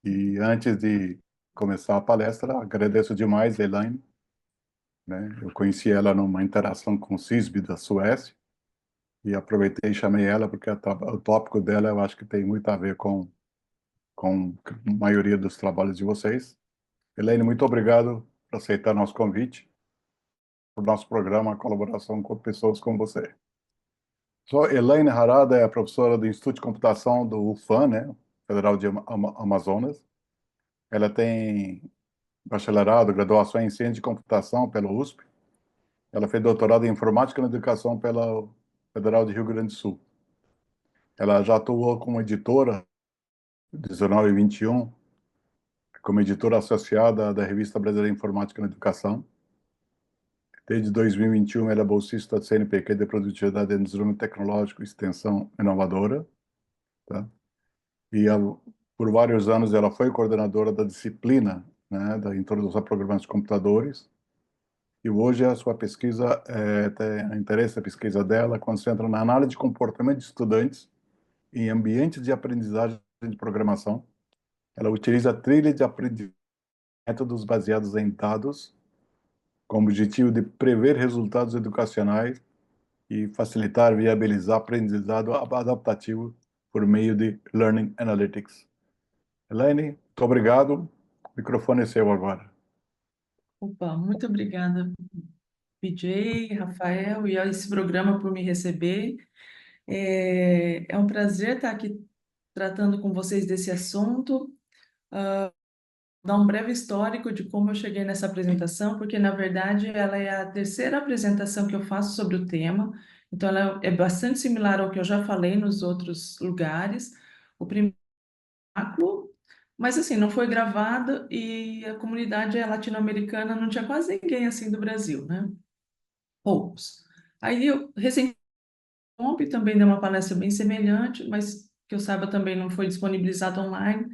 E antes de começar a palestra, agradeço demais a Elaine, né? Eu conheci ela numa interação com o CISB da Suécia e aproveitei e chamei ela porque o tópico dela eu acho que tem muito a ver com a maioria dos trabalhos de vocês. Elaine, muito obrigado por aceitar nosso convite, por nosso programa, a colaboração com pessoas como você. Sou Elaine Harada, é a professora do Instituto de Computação do UFAM, né? Federal de Amazonas. Ela tem bacharelado, graduação em Ciência de Computação pela USP. Ela fez doutorado em Informática na Educação pela Federal de Rio Grande do Sul. Ela já atuou como editora, 19 e 21, como editora associada da Revista Brasileira de Informática na Educação. Desde 2021, ela é bolsista do CNPq de Produtividade em Desenvolvimento Tecnológico e Extensão Inovadora. Tá? E por vários anos ela foi coordenadora da disciplina, né, da Introdução a Programas de Computadores. E hoje a sua pesquisa, tem o interesse da pesquisa dela concentra na análise de comportamento de estudantes em ambientes de aprendizagem de programação. Ela utiliza trilha de aprendizagem, métodos baseados em dados, com o objetivo de prever resultados educacionais e facilitar e viabilizar aprendizado adaptativo por meio de Learning Analytics. Elaine, muito obrigado. O microfone é seu agora. Opa, muito obrigada, PJ, Rafael, e a esse programa por me receber. É um prazer estar aqui tratando com vocês desse assunto, dar um breve histórico de como eu cheguei nessa apresentação, porque, na verdade, ela é a terceira apresentação que eu faço sobre o tema, então ela é bastante similar ao que eu já falei nos outros lugares. O primeiro, mas assim, não foi gravada e a comunidade latino-americana não tinha quase ninguém assim do Brasil, né? Poucos. Aí eu recentemente também deu uma palestra bem semelhante, mas que eu saiba também não foi disponibilizada online.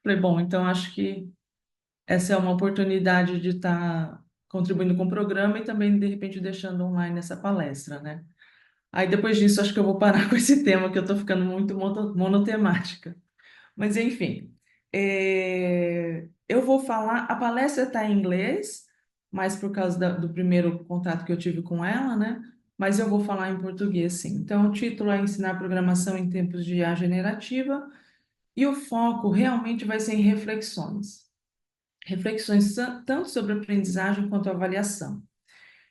Falei, bom, então acho que essa é uma oportunidade de estar contribuindo com o programa e também, de repente, deixando online essa palestra, né? Aí depois disso, acho que eu vou parar com esse tema, que eu estou ficando muito monotemática. Mas, enfim, eu vou falar. A palestra está em inglês, mas por causa do primeiro contato que eu tive com ela, né? Mas eu vou falar em português, sim. Então, o título é Ensinar Programação em Tempos de IA Generativa, e o foco realmente vai ser em reflexões. Reflexões tanto sobre aprendizagem quanto avaliação.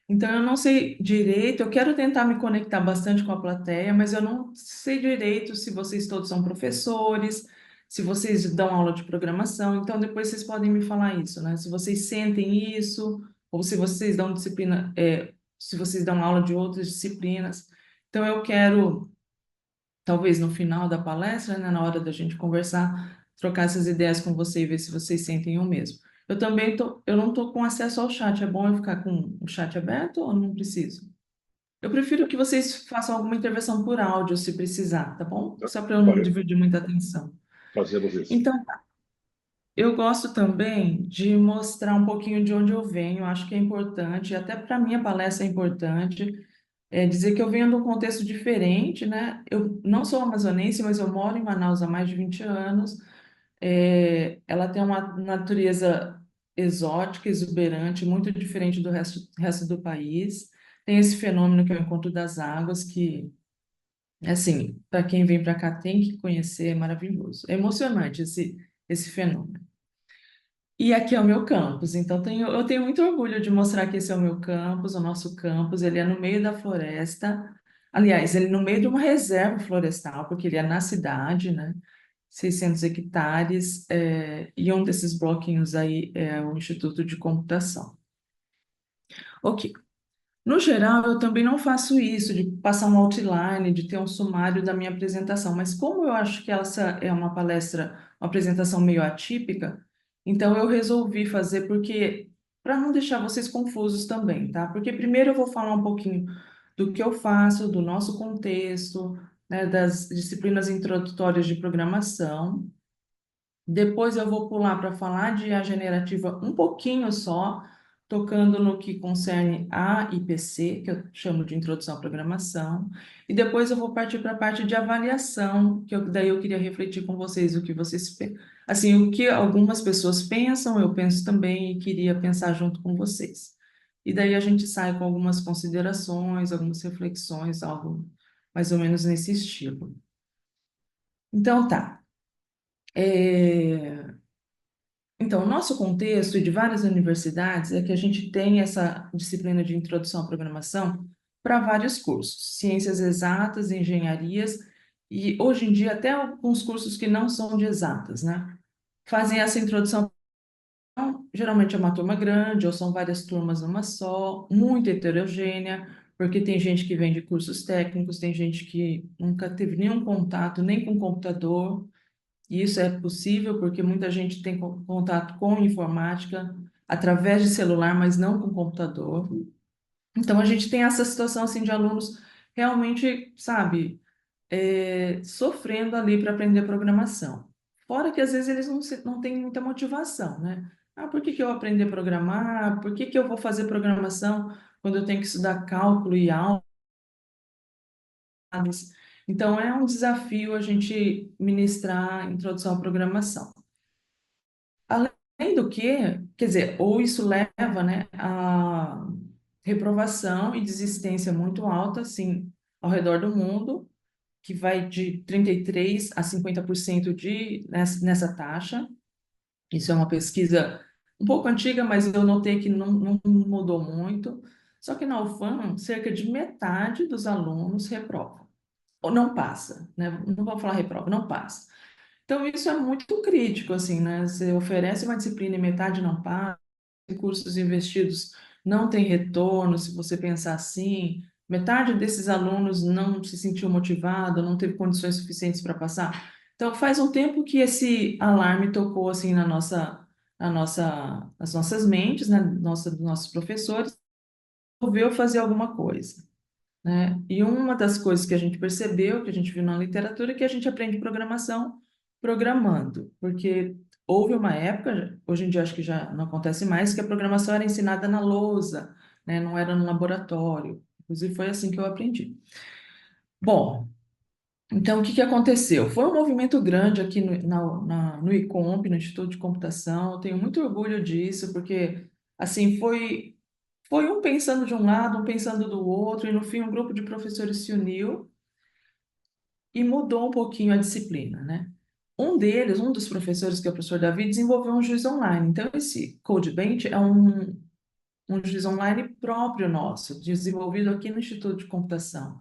Então, eu não sei direito, eu quero tentar me conectar bastante com a plateia, mas eu não sei direito se vocês todos são professores, se vocês dão aula de programação, então depois vocês podem me falar isso, né? Se vocês sentem isso, ou se vocês dão disciplina, se vocês dão aula de outras disciplinas. Então, eu quero, talvez no final da palestra, né, na hora da gente conversar, trocar essas ideias com você e ver se vocês sentem o mesmo. Eu não estou com acesso ao chat. É bom eu ficar com o chat aberto ou não preciso? Eu prefiro que vocês façam alguma intervenção por áudio, se precisar, tá bom? Só para eu não Olha, dividir muita atenção. fazemos isso. Então, eu gosto também de mostrar um pouquinho de onde eu venho. Acho que é importante, até para a minha palestra é importante, dizer que eu venho de um contexto diferente, né? Eu não sou amazonense, mas eu moro em Manaus há mais de 20 anos. Ela tem uma natureza exótica, exuberante, muito diferente do resto do país. Tem esse fenômeno que é o Encontro das Águas, que, assim, para quem vem para cá tem que conhecer, é maravilhoso. É emocionante esse fenômeno. E aqui é o meu campus, então eu tenho muito orgulho de mostrar que esse é o meu campus, o nosso campus, ele é no meio da floresta. Aliás, ele é no meio de uma reserva florestal, porque ele é na cidade, né? 600 hectares, e um desses bloquinhos aí é o Instituto de Computação. Ok. No geral, eu também não faço isso, de passar um outline, de ter um sumário da minha apresentação, mas como eu acho que essa é uma palestra, uma apresentação meio atípica, então eu resolvi fazer porque, para não deixar vocês confusos também, tá? Porque primeiro eu vou falar um pouquinho do que eu faço, do nosso contexto, né, das disciplinas introdutórias de programação. Depois eu vou pular para falar de IA generativa um pouquinho só, tocando no que concerne a IPC, que eu chamo de Introdução à Programação, e depois eu vou partir para a parte de avaliação, daí eu queria refletir com vocês o que vocês, assim, o que algumas pessoas pensam, eu penso também e queria pensar junto com vocês. E daí a gente sai com algumas considerações, algumas reflexões, algo mais ou menos nesse estilo. Então, tá. Então, o nosso contexto e de várias universidades é que a gente tem essa disciplina de introdução à programação para vários cursos, ciências exatas, engenharias e hoje em dia até alguns cursos que não são de exatas, né? Fazem essa introdução, geralmente é uma turma grande ou são várias turmas numa só, muito heterogênea, porque tem gente que vem de cursos técnicos, tem gente que nunca teve nenhum contato nem com computador. E isso é possível porque muita gente tem contato com informática através de celular, mas não com computador. Então, a gente tem essa situação assim de alunos realmente, sabe, sofrendo ali para aprender programação. Fora que às vezes eles não têm muita motivação, né? Ah, por que que eu aprender a programar? Por que que eu vou fazer programação quando eu tenho que estudar cálculo e álgebra? Então, é um desafio a gente ministrar a introdução à programação. Além do que, quer dizer, ou isso leva, né, a reprovação e desistência muito alta, assim, ao redor do mundo, que vai de 33% a 50% nessa taxa. Isso é uma pesquisa um pouco antiga, mas eu notei que não mudou muito. Só que na UFAM, cerca de metade dos alunos reprova, ou não passa, né? Não vou falar reprova, não passa. Então, isso é muito crítico, assim, né? Você oferece uma disciplina e metade não paga, recursos investidos não tem retorno, se você pensar assim, metade desses alunos não se sentiu motivado, não teve condições suficientes para passar. Então, faz um tempo que esse alarme tocou, assim, nas nossas mentes, né? Dos nossos professores, resolveu fazer alguma coisa, né? E uma das coisas que a gente percebeu, que a gente viu na literatura, é que a gente aprende programação programando, porque houve uma época, hoje em dia acho que já não acontece mais, que a programação era ensinada na lousa, né? Não era no laboratório. Inclusive foi assim que eu aprendi. Bom, então o que que aconteceu? Foi um movimento grande aqui no ICOMP, no Instituto de Computação. Eu tenho muito orgulho disso, porque assim foi um pensando de um lado, um pensando do outro, e no fim um grupo de professores se uniu e mudou um pouquinho a disciplina, né? Um dos professores, que é o professor Davi, desenvolveu um juiz online. Então, esse CodeBench é um juiz online próprio nosso, desenvolvido aqui no Instituto de Computação,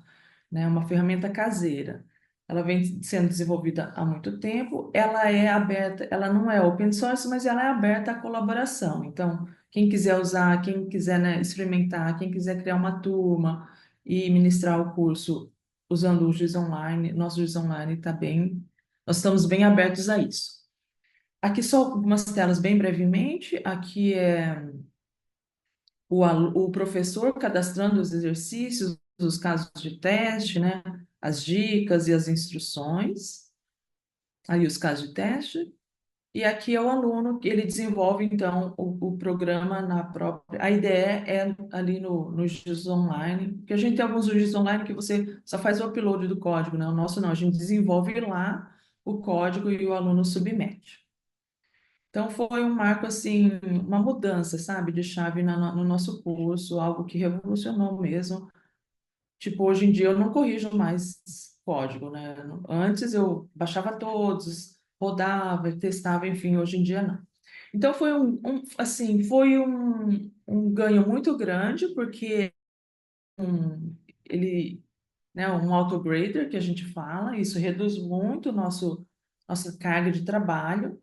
né? Uma ferramenta caseira. Ela vem sendo desenvolvida há muito tempo, ela é aberta, ela não é open source, mas ela é aberta à colaboração. Então, quem quiser usar, quem quiser, né, experimentar, quem quiser criar uma turma e ministrar o curso usando o Giz Online, nosso Giz Online está bem, nós estamos bem abertos a isso. Aqui só algumas telas bem brevemente, aqui é o professor cadastrando os exercícios, os casos de teste, né? As dicas e as instruções, aí os casos de teste. E aqui é o aluno, que ele desenvolve, então, o programa na própria... A ideia é ali no GIS Online, porque a gente tem alguns GIS Online que você só faz o upload do código, né? O nosso não, a gente desenvolve lá o código e o aluno submete. Então, foi um marco, assim, uma mudança, sabe, de chave no nosso curso, algo que revolucionou mesmo. Tipo, hoje em dia eu não corrijo mais código, né? Antes eu baixava todos, rodava, testava, enfim, hoje em dia não. Então, foi assim, foi um ganho muito grande, porque ele, né, um autograder, que a gente fala, isso reduz muito nossa carga de trabalho.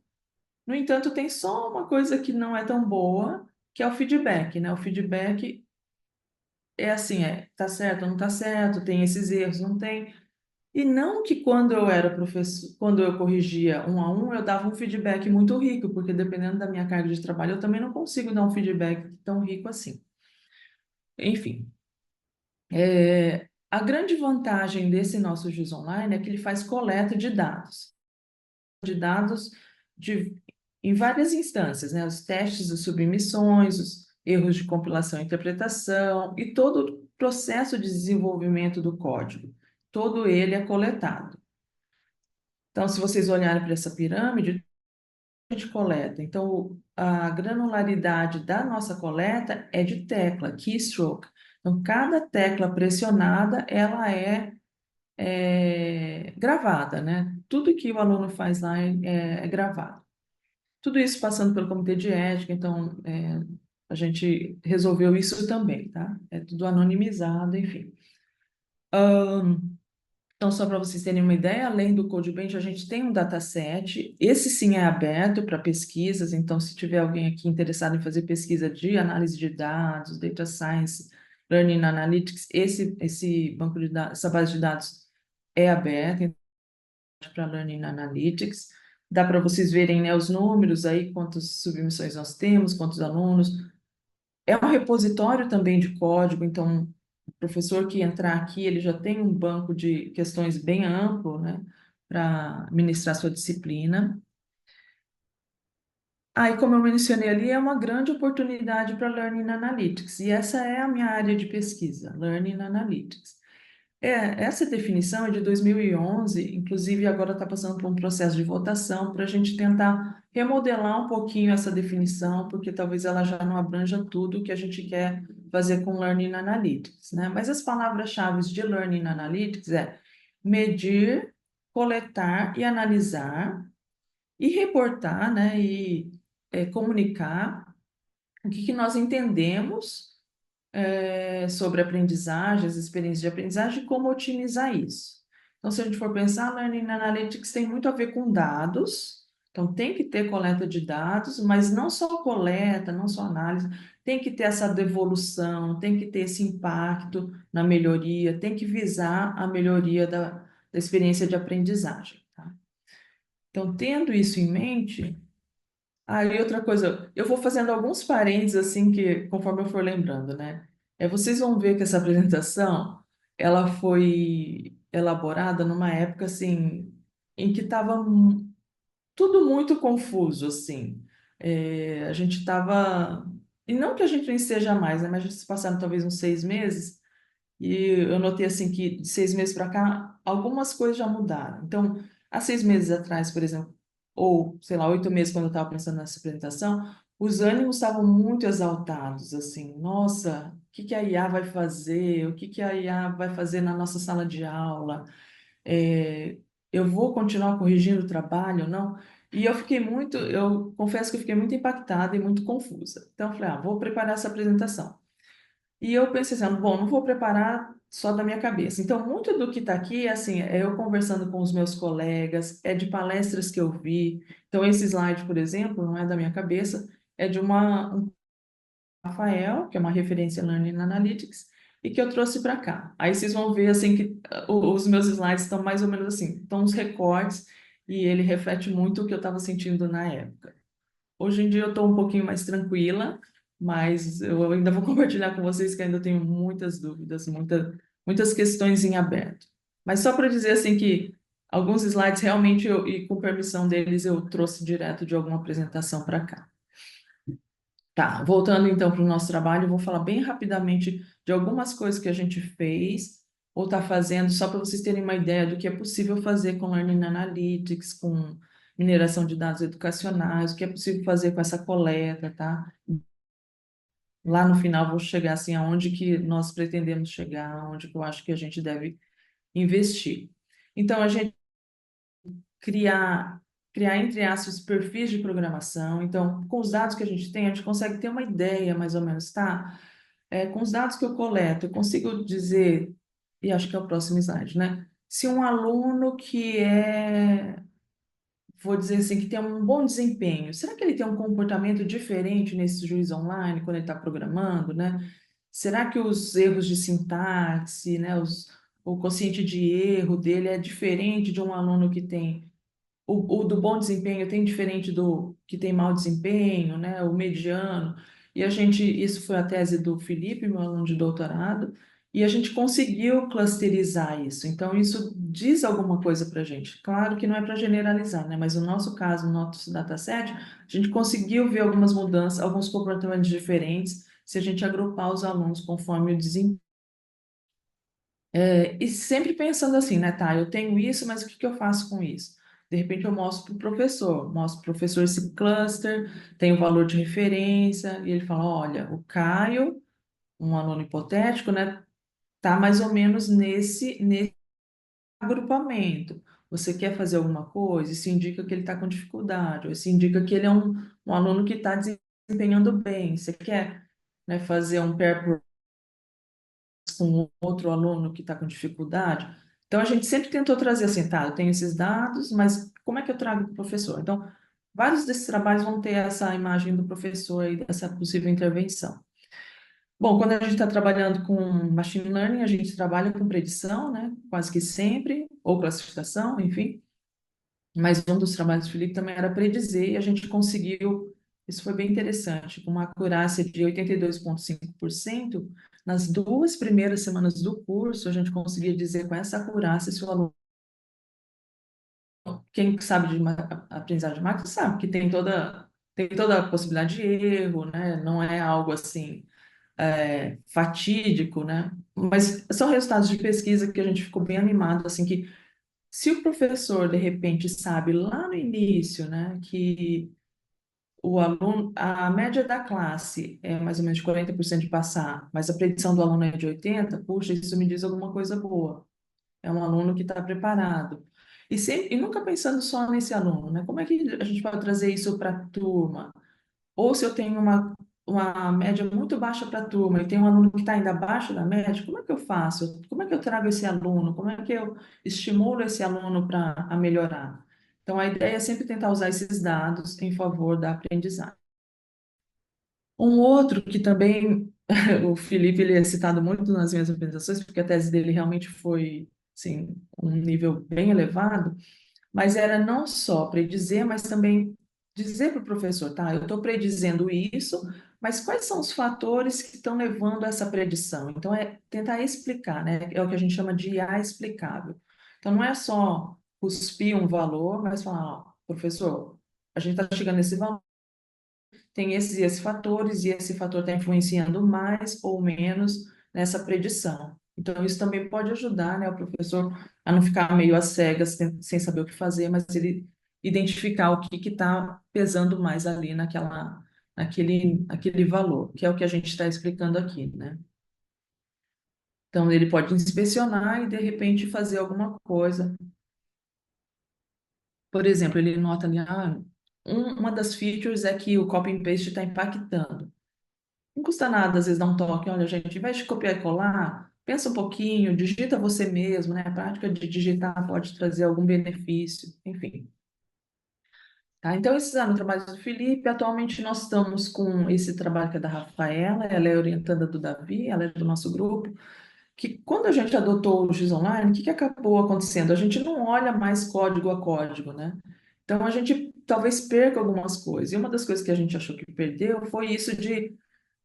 No entanto, tem só uma coisa que não é tão boa, que é o feedback, né? O feedback é assim, tá certo, não tá certo, tem esses erros, não tem. E não que quando eu era professor, quando eu corrigia um a um, eu dava um feedback muito rico, porque dependendo da minha carga de trabalho, eu também não consigo dar um feedback tão rico assim. Enfim, a grande vantagem desse nosso GIS Online é que ele faz coleta de dados de, em várias instâncias, né? Os testes, as submissões, erros de compilação e interpretação e todo o processo de desenvolvimento do código. Todo ele é coletado. Então, se vocês olharem para essa pirâmide, a gente coleta. Então, a granularidade da nossa coleta é de tecla, keystroke. Então, cada tecla pressionada, ela é gravada, né? Tudo que o aluno faz lá é gravado. Tudo isso passando pelo comitê de ética, então a gente resolveu isso também, tá? É tudo anonimizado, enfim. Então, só para vocês terem uma ideia, além do CodeBench, a gente tem um dataset. Esse sim é aberto para pesquisas, então se tiver alguém aqui interessado em fazer pesquisa de análise de dados, data science, learning analytics, esse banco de dados, essa base de dados é aberta para learning analytics. Dá para vocês verem, né, os números aí, quantas submissões nós temos, quantos alunos. É um repositório também de código, então o professor que entrar aqui, ele já tem um banco de questões bem amplo, né, para ministrar sua disciplina. E como eu mencionei ali, é uma grande oportunidade para Learning Analytics, e essa é a minha área de pesquisa, Learning Analytics. Essa definição é de 2011, inclusive agora está passando por um processo de votação para a gente tentar remodelar um pouquinho essa definição, porque talvez ela já não abranja tudo que a gente quer fazer com Learning Analytics, né? Mas as palavras-chave de Learning Analytics é medir, coletar e analisar, e reportar, né? E comunicar o que nós entendemos sobre aprendizagem, as experiências de aprendizagem e como otimizar isso. Então, se a gente for pensar, Learning Analytics tem muito a ver com dados, então tem que ter coleta de dados, mas não só coleta, não só análise, tem que ter essa devolução, tem que ter esse impacto na melhoria, tem que visar a melhoria da experiência de aprendizagem, tá? Então, tendo isso em mente, e outra coisa, eu vou fazendo alguns parênteses assim que conforme eu for lembrando, né? Vocês vão ver que essa apresentação ela foi elaborada numa época assim em que estava tudo muito confuso assim. A gente estava e não que a gente não esteja mais, né? Mas já se passaram talvez uns 6 meses e eu notei assim que de 6 meses para cá, algumas coisas já mudaram. Então, há 6 meses atrás, por exemplo, ou sei lá, 8 meses quando eu estava pensando nessa apresentação, os ânimos estavam muito exaltados, assim, nossa, o que que a IA vai fazer? O que que a IA vai fazer na nossa sala de aula? É, eu vou continuar corrigindo o trabalho, não? E eu confesso que eu fiquei muito impactada e muito confusa. Então, eu falei, vou preparar essa apresentação. E eu pensei assim, bom, não vou preparar só da minha cabeça. Então, muito do que está aqui, assim, é eu conversando com os meus colegas, é de palestras que eu vi. Então, esse slide, por exemplo, não é da minha cabeça, é de um Rafael, que é uma referência em Learning Analytics, e que eu trouxe para cá. Aí vocês vão ver, assim, que os meus slides estão mais ou menos assim, estão uns recortes, e ele reflete muito o que eu estava sentindo na época. Hoje em dia eu estou um pouquinho mais tranquila, mas eu ainda vou compartilhar com vocês que ainda tenho muitas dúvidas, muitas questões em aberto. Mas só para dizer assim que alguns slides realmente, e com permissão deles, eu trouxe direto de alguma apresentação para cá. Tá, voltando então para o nosso trabalho, eu vou falar bem rapidamente de algumas coisas que a gente fez ou está fazendo, só para vocês terem uma ideia do que é possível fazer com Learning Analytics, com mineração de dados educacionais, o que é possível fazer com essa coleta, tá? Lá no final vou chegar assim aonde que nós pretendemos chegar, onde que eu acho que a gente deve investir. Então, a gente criar, criar entre aspas, perfis de programação. Então, com os dados que a gente consegue ter uma ideia, mais ou menos, tá? Com os dados que eu coleto, eu consigo dizer, e acho que é o próximo slide, né? Se um aluno vou dizer assim, que tem um bom desempenho, será que ele tem um comportamento diferente nesse juiz online, quando ele está programando, né? Será que os erros de sintaxe, né, o quociente de erro dele é diferente de um aluno que tem o do bom desempenho tem diferente do que tem mau desempenho, né? O mediano. E isso foi a tese do Felipe, meu aluno de doutorado, e a gente conseguiu clusterizar isso. Então, isso diz alguma coisa para a gente. Claro que não é para generalizar, né? Mas no nosso caso, no nosso dataset, a gente conseguiu ver algumas mudanças, alguns comportamentos diferentes se a gente agrupar os alunos conforme o desempenho. E sempre pensando assim, né, tá, eu tenho isso, mas o que que eu faço com isso? De repente eu mostro para o professor esse cluster, tem o valor de referência, e ele fala, olha, o Caio, um aluno hipotético, né, tá mais ou menos nesse agrupamento. Você quer fazer alguma coisa? Isso indica que ele está com dificuldade, ou isso indica que ele é um aluno que está desempenhando bem. Você quer, né, fazer um pair com outro aluno que está com dificuldade? Então, a gente sempre tentou trazer assim, tá, eu tenho esses dados, mas como é que eu trago para o professor? Então, vários desses trabalhos vão ter essa imagem do professor e dessa possível intervenção. Bom, quando a gente está trabalhando com machine learning, a gente trabalha com predição, né? Quase que sempre, ou classificação, enfim. Mas um dos trabalhos do Felipe também era predizer, e a gente conseguiu, isso foi bem interessante, com uma acurácia de 82,5%, nas 2 primeiras semanas do curso, a gente conseguia dizer com essa acurácia se o aluno, quem sabe de aprendizagem de máquina, sabe que tem toda a possibilidade de erro, né? Não é algo assim fatídico, né? Mas são resultados de pesquisa que a gente ficou bem animado, assim, que se o professor, de repente, sabe lá no início, né, que o aluno, a média da classe é mais ou menos de 40% de passar, mas a predição do aluno é de 80%, puxa, isso me diz alguma coisa boa. É um aluno que está preparado. E nunca pensando só nesse aluno, né? Como é que a gente pode trazer isso para a turma? Ou se eu tenho uma média muito baixa para a turma e tem um aluno que está ainda abaixo da média, como é que eu faço? Como é que eu trago esse aluno? Como é que eu estimulo esse aluno para a melhorar? Então, a ideia é sempre tentar usar esses dados em favor da aprendizagem. Um outro que também o Felipe ele é citado muito nas minhas apresentações, porque a tese dele realmente foi, assim, um nível bem elevado, mas era não só predizer, mas também dizer para o professor, tá, eu estou predizendo isso, mas quais são os fatores que estão levando a essa predição? Então, é tentar explicar, né? É o que a gente chama de IA explicável. Então, não é só cuspir um valor, mas falar, ó, professor, a gente está chegando nesse valor, tem esses e esses fatores, e esse fator está influenciando mais ou menos nessa predição. Então, isso também pode ajudar, né, o professor a não ficar meio às cegas, sem saber o que fazer, mas ele identificar o que está pesando mais ali naquele valor, que é o que a gente está explicando aqui, né? Então, ele pode inspecionar e, de repente, fazer alguma coisa. Por exemplo, ele nota ali, uma das features é que o copy and paste está impactando. Não custa nada, às vezes, dar um toque. Olha, gente, ao invés de copiar e colar, pensa um pouquinho, digita você mesmo, né? A prática de digitar pode trazer algum benefício, enfim. Tá? Então, esses eram os trabalhos do Felipe. Atualmente, nós estamos com esse trabalho que é da Rafaela, ela é orientanda do Davi, ela é do nosso grupo, que quando a gente adotou o GIS Online, o que que acabou acontecendo? A gente não olha mais código a código, né? Então, a gente talvez perca algumas coisas. E uma das coisas que a gente achou que perdeu foi isso de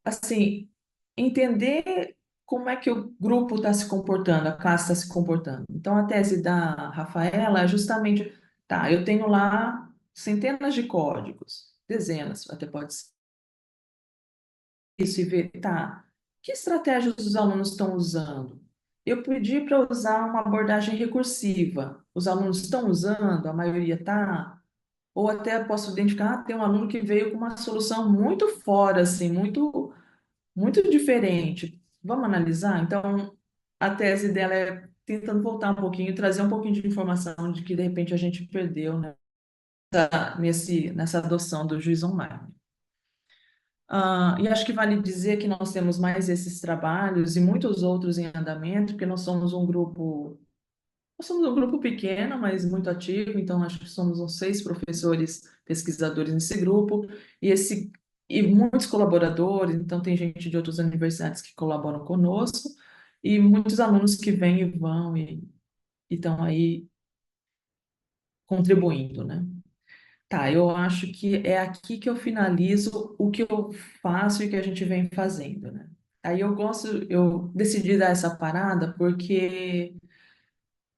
assim, entender como é que o grupo está se comportando, a classe está se comportando. Então, a tese da Rafaela é justamente, tá, eu tenho lá centenas de códigos, dezenas, até pode ser isso, e ver, tá, que estratégias os alunos estão usando? Eu pedi para usar uma abordagem recursiva. Os alunos estão usando, a maioria está? Ou até posso identificar, tem um aluno que veio com uma solução muito fora, assim, muito diferente. Vamos analisar? Então, a tese dela é tentando voltar um pouquinho, trazer um pouquinho de informação de que de repente a gente perdeu, né, nessa adoção do juiz online. E acho que vale dizer que nós temos mais esses trabalhos e muitos outros em andamento, porque nós somos um grupo pequeno, mas muito ativo, então acho que somos uns 6 professores pesquisadores nesse grupo, e muitos colaboradores, então tem gente de outras universidades que colaboram conosco, e muitos alunos que vêm e vão e estão aí contribuindo, né? Tá, eu acho que é aqui que eu finalizo o que eu faço e que a gente vem fazendo, né? Aí eu decidi dar essa parada porque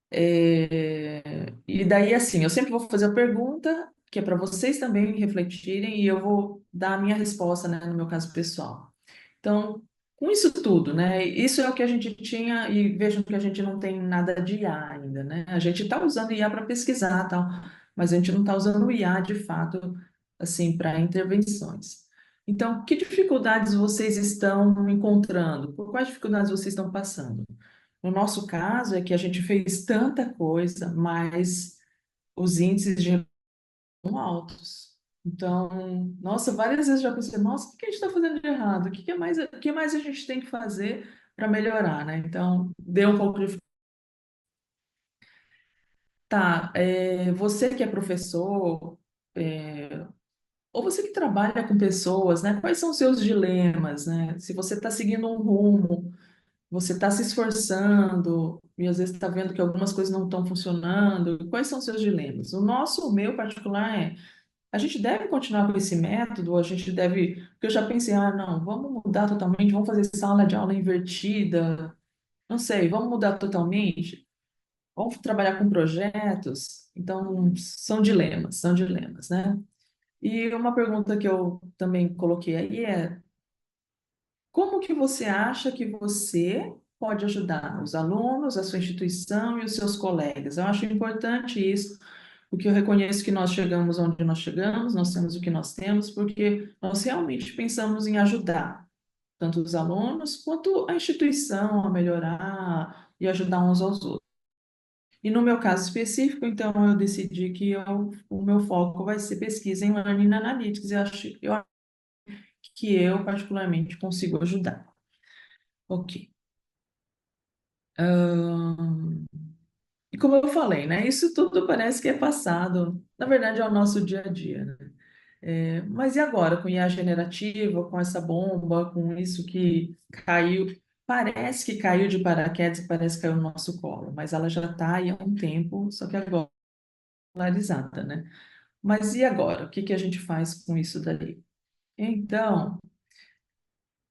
e daí, assim, eu sempre vou fazer a pergunta, que é para vocês também refletirem, e eu vou dar a minha resposta, né, no meu caso pessoal. Então, com isso tudo, né? Isso é o que a gente tinha, e vejam que a gente não tem nada de IA ainda, né? A gente está usando IA para pesquisar, tal, mas a gente não está usando o IA de fato, assim, para intervenções. Então, que dificuldades vocês estão encontrando? Por quais dificuldades vocês estão passando? No nosso caso, é que a gente fez tanta coisa, mas os índices de são altos. Então, nossa, várias vezes já pensei, nossa, o que a gente está fazendo de errado? O que mais a gente tem que fazer para melhorar, né? Então, deu um pouco de... Tá, você que é professor, é, ou você que trabalha com pessoas, né? Quais são os seus dilemas, né? Se você está seguindo um rumo, você está se esforçando, e às vezes está vendo que algumas coisas não estão funcionando, quais são os seus dilemas? O meu particular é a gente deve continuar com esse método, a gente deve. Porque eu já pensei, ah, não, vamos mudar totalmente, vamos fazer sala de aula invertida, não sei, vamos mudar totalmente, vamos trabalhar com projetos. Então, são dilemas, né? E uma pergunta que eu também coloquei aí é: como que você acha que você pode ajudar os alunos, a sua instituição e os seus colegas? Eu acho importante isso, porque eu reconheço que nós chegamos onde nós chegamos, nós temos o que nós temos, porque nós realmente pensamos em ajudar tanto os alunos quanto a instituição a melhorar e ajudar uns aos outros. E no meu caso específico, então, eu decidi que o meu foco vai ser pesquisa em Learning Analytics. Eu acho que eu, particularmente, consigo ajudar. Ok. Ahn, E como eu falei, né? Isso tudo parece que é passado. Na verdade, é o nosso dia a dia, né? Mas e agora, com IA generativa, com essa bomba, com isso que caiu, parece que caiu de paraquedas, parece que caiu no nosso colo, mas ela já está aí há um tempo, só que agora polarizada, né? Mas e agora? O que que a gente faz com isso daí? Então,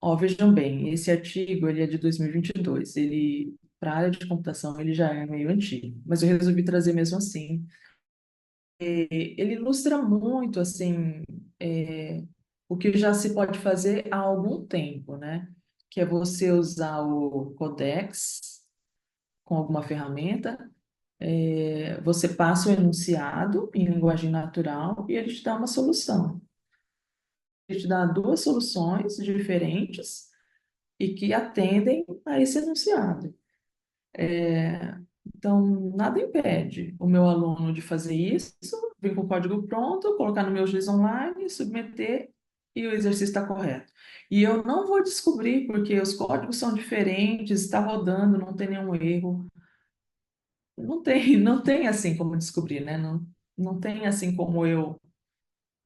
ó, vejam bem, esse artigo ele é de 2022, ele para a área de computação ele já é meio antigo, mas eu resolvi trazer mesmo assim. Ele ilustra muito assim é, o que já se pode fazer há algum tempo, né? Que é você usar o Codex com alguma ferramenta, você passa o enunciado em linguagem natural e ele te dá uma solução. Ele te dá duas soluções diferentes e que atendem a esse enunciado. Então, nada impede o meu aluno de fazer isso, vir com o código pronto, colocar no meu juiz online, submeter e o exercício está correto. E eu não vou descobrir, porque os códigos são diferentes, está rodando, não tem nenhum erro. Não tem assim como descobrir, né? Não tem assim como eu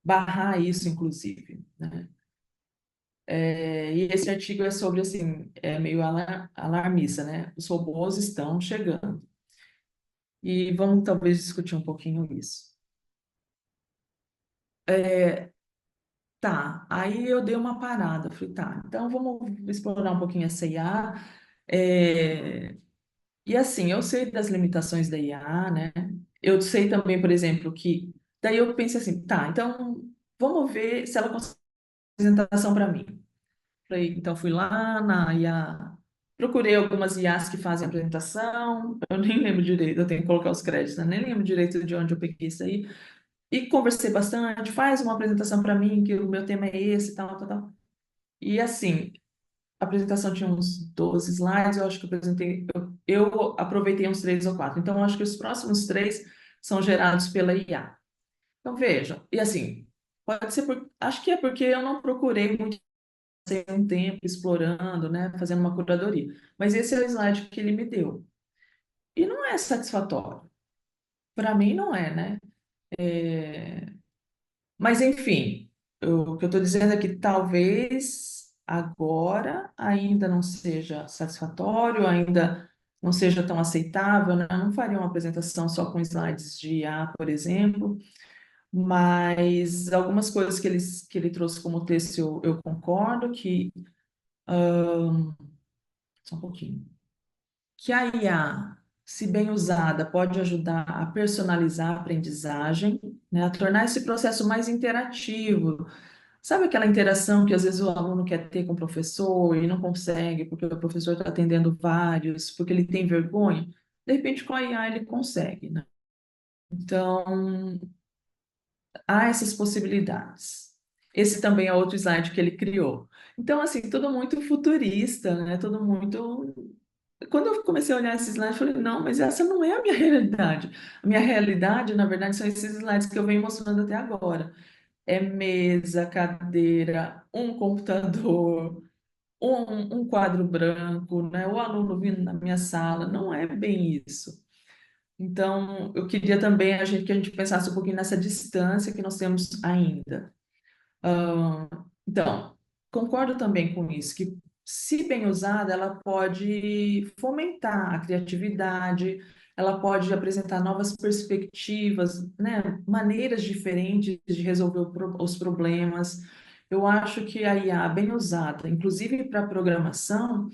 barrar isso, inclusive, né? E esse artigo é sobre, assim, é meio alarmista, né? Os robôs estão chegando. E vamos talvez discutir um pouquinho isso. Tá, aí eu dei uma parada, falei, tá, então vamos explorar um pouquinho essa IA. É, e assim, eu sei das limitações da IA, né? Eu sei também, por exemplo, que. Daí eu pensei assim, tá, então vamos ver se ela consegue apresentação para mim. Falei, então fui lá na IA, procurei algumas IAs que fazem apresentação, eu nem lembro direito, eu tenho que colocar os créditos, né? Nem lembro direito de onde eu peguei isso aí. E conversei bastante, faz uma apresentação para mim, que o meu tema é esse, tal, tal, tal. E assim, a apresentação tinha uns 12 slides, eu acho que eu aproveitei uns 3 ou 4. Então, eu acho que os próximos três são gerados pela IA. Então, vejam, e assim, pode ser acho que é porque eu não procurei muito sem um tempo explorando, né, fazendo uma curadoria. Mas esse é o slide que ele me deu. E não é satisfatório. Para mim, não é, né? É, Mas, enfim, o que eu estou dizendo é que talvez agora ainda não seja satisfatório, ainda não seja tão aceitável, né? Eu não faria uma apresentação só com slides de IA, por exemplo, mas algumas coisas que ele trouxe como texto eu concordo que, só um pouquinho, que a IA, se bem usada, pode ajudar a personalizar a aprendizagem, né? A tornar esse processo mais interativo, Sabe aquela interação que às vezes o aluno quer ter com o professor e não consegue, porque o professor está atendendo vários, porque ele tem vergonha? De repente, com a IA ele consegue, né? Então, há essas possibilidades. Esse também é outro slide que ele criou. Então, assim, tudo muito futurista, né? Tudo muito. Quando eu comecei a olhar esses slides, eu falei, não, mas essa não é a minha realidade. A minha realidade, na verdade, são esses slides que eu venho mostrando até agora. É mesa, cadeira, um computador, um quadro branco, né? O aluno vindo na minha sala. Não é bem isso. Então, eu queria também que a gente pensasse um pouquinho nessa distância que nós temos ainda. Ah, então, concordo também com isso, que se bem usada, ela pode fomentar a criatividade, ela pode apresentar novas perspectivas, né, maneiras diferentes de resolver os problemas. Eu acho que a IA, bem usada, inclusive para programação,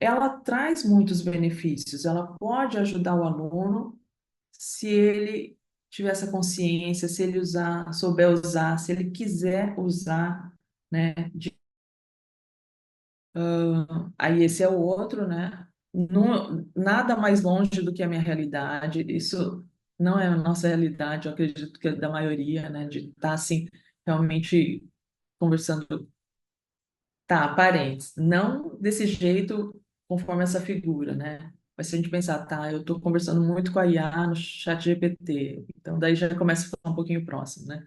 ela traz muitos benefícios. Ela pode ajudar o aluno se ele tiver essa consciência, se ele usar, souber usar, se ele quiser usar, né? Aí esse é o outro, né? Nada mais longe do que a minha realidade. Isso não é a nossa realidade, eu acredito que é da maioria, né? De estar assim, realmente conversando. Tá, parentes. Não desse jeito, conforme essa figura, né? Mas se a gente pensar, tá, eu estou conversando muito com a IA no chat GPT, então daí já começa a ficar um pouquinho próximo, né?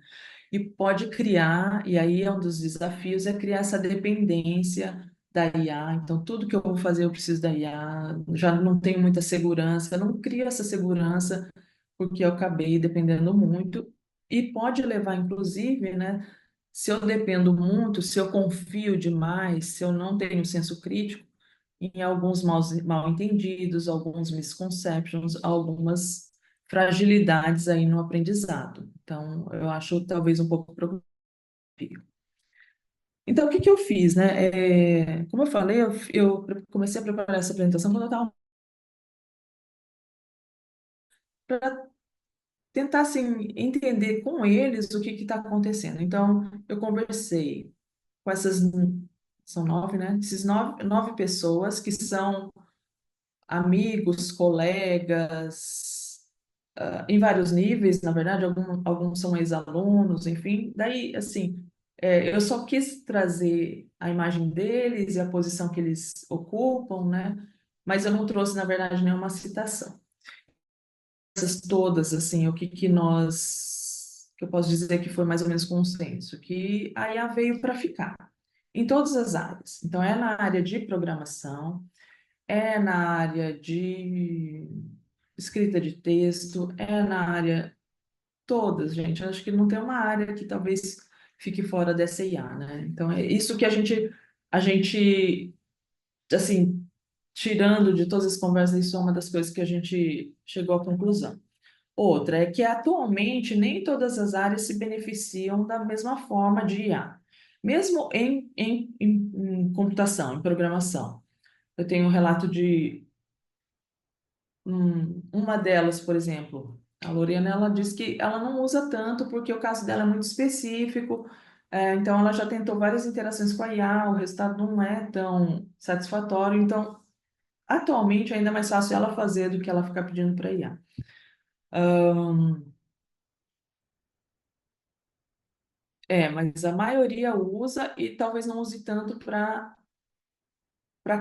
E pode criar, e aí é um dos desafios, é criar essa dependência da IA. Então, tudo que eu vou fazer, eu preciso da IA, já não tenho muita segurança, eu não crio essa segurança, porque eu acabei dependendo muito, e pode levar, inclusive, né? Se eu dependo muito, se eu confio demais, se eu não tenho senso crítico, em alguns mal entendidos, alguns misconceptions, algumas fragilidades aí no aprendizado. Então, eu acho talvez um pouco preocupante. Então, o que que eu fiz, né? Como eu falei, eu comecei a preparar essa apresentação quando eu estava para tentar, assim, entender com eles o que está acontecendo. Então, eu conversei com essas, são nove, né? Esses nove pessoas que são amigos, colegas, em vários níveis, na verdade, alguns são ex-alunos, enfim. Daí, assim, eu só quis trazer a imagem deles e a posição que eles ocupam, né? Mas eu não trouxe, na verdade, nenhuma citação. Essas todas, assim, o que que nós, que eu posso dizer que foi mais ou menos consenso, que a IA veio para ficar, em todas as áreas. Então, é na área de programação, é na área de escrita de texto, é na área todas, gente. Eu acho que não tem uma área que talvez fique fora dessa IA, né? Então é isso que a gente, assim, tirando de todas as conversas, isso é uma das coisas que a gente chegou à conclusão. Outra é que atualmente nem todas as áreas se beneficiam da mesma forma de IA. Mesmo em computação, em programação. Eu tenho um relato de uma delas, por exemplo, a Lorena, ela diz que ela não usa tanto porque o caso dela é muito específico, então ela já tentou várias interações com a IA, o resultado não é tão satisfatório, então atualmente ainda é mais fácil ela fazer do que ela ficar pedindo para a IA. Mas a maioria usa e talvez não use tanto para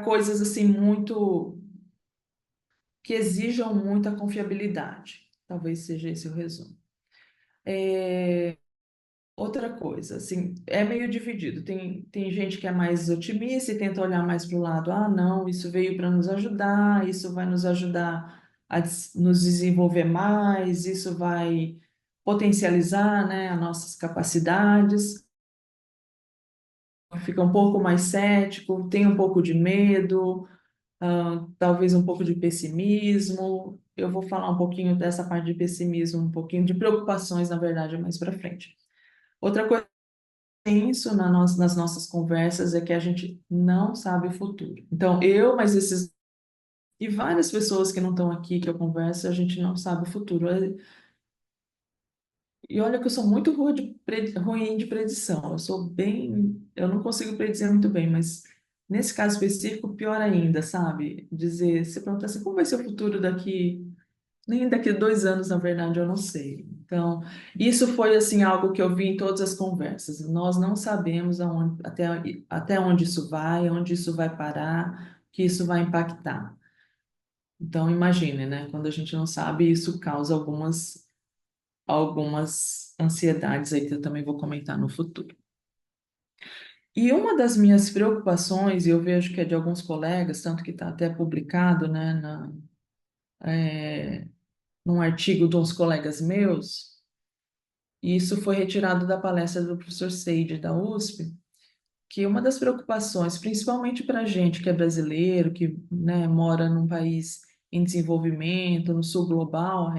coisas assim muito que exijam muita confiabilidade. Talvez seja esse o resumo. Outra coisa, assim, é meio dividido. Tem gente que é mais otimista e tenta olhar mais para o lado, ah, não, isso veio para nos ajudar, isso vai nos ajudar a nos desenvolver mais, isso vai potencializar, né, as nossas capacidades. Fica um pouco mais cético, tem um pouco de medo, talvez um pouco de pessimismo. Eu vou falar um pouquinho dessa parte de pessimismo, um pouquinho de preocupações, na verdade, mais para frente. Outra coisa penso nas nossas conversas é que a gente não sabe o futuro. Então, mas esses e várias pessoas que não estão aqui que eu converso, a gente não sabe o futuro. E olha que eu sou muito ruim de predição. Eu não consigo predizer muito bem, mas nesse caso específico, pior ainda, sabe? Dizer, se perguntar assim, como vai ser o futuro daqui, nem daqui a 2 anos, na verdade, eu não sei. Então, isso foi assim algo que eu vi em todas as conversas. Nós não sabemos até onde isso vai, onde isso vai parar, que isso vai impactar. Então, imagine, né? Quando a gente não sabe, isso causa algumas ansiedades aí que eu também vou comentar no futuro. E uma das minhas preocupações, e eu vejo que é de alguns colegas, tanto que está até publicado, né, num artigo de uns colegas meus, e isso foi retirado da palestra do professor Seide, da USP, que uma das preocupações, principalmente para a gente que é brasileiro, que, né, mora num país em desenvolvimento, no sul global,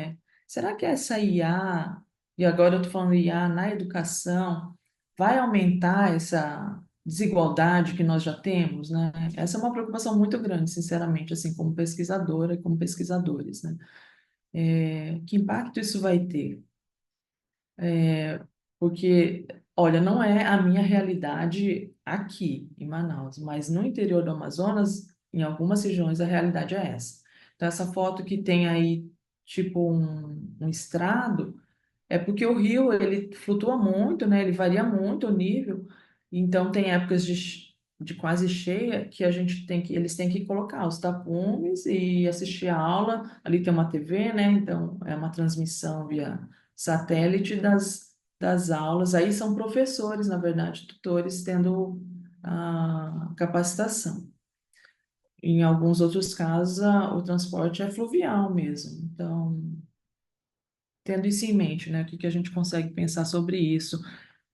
será que essa IA, e agora eu estou falando IA na educação, vai aumentar essa desigualdade que nós já temos, né? Essa é uma preocupação muito grande, sinceramente, assim, como pesquisadora e como pesquisadores, né? Que impacto isso vai ter? Porque, olha, não é a minha realidade aqui em Manaus, mas no interior do Amazonas, em algumas regiões, a realidade é essa. Então, essa foto que tem aí, tipo um estrado, é porque o rio ele flutua muito, né? Ele varia muito o nível. Então tem épocas de quase cheia que a gente eles têm que colocar os tapumes e assistir a aula. Ali tem uma TV, né? Então é uma transmissão via satélite das aulas. Aí são professores, na verdade, tutores tendo a capacitação. Em alguns outros casos, o transporte é fluvial mesmo. Então, tendo isso em mente, né? O que que a gente consegue pensar sobre isso?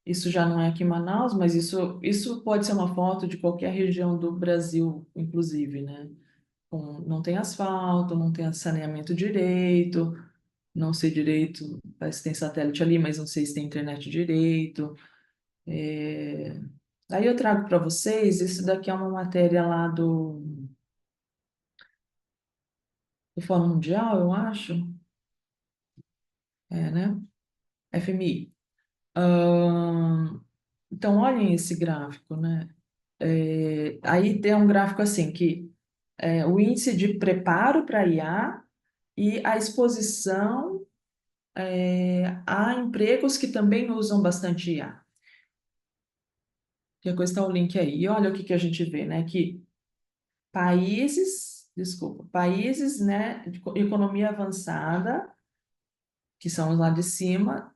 Isso já não é aqui em Manaus, mas isso pode ser uma foto de qualquer região do Brasil, inclusive, né? Não tem asfalto, não tem saneamento direito, não sei direito, parece que tem satélite ali, mas não sei se tem internet direito. É, Aí eu trago para vocês, isso daqui é uma matéria lá do Fórum Mundial, eu acho, né? FMI. Então, olhem esse gráfico, né? Aí tem um gráfico assim, que o índice de preparo para IA e a exposição a empregos que também usam bastante IA. Que coisa está o link aí. E olha o que que a gente vê, né? Que países, né, de economia avançada, que são os lá de cima,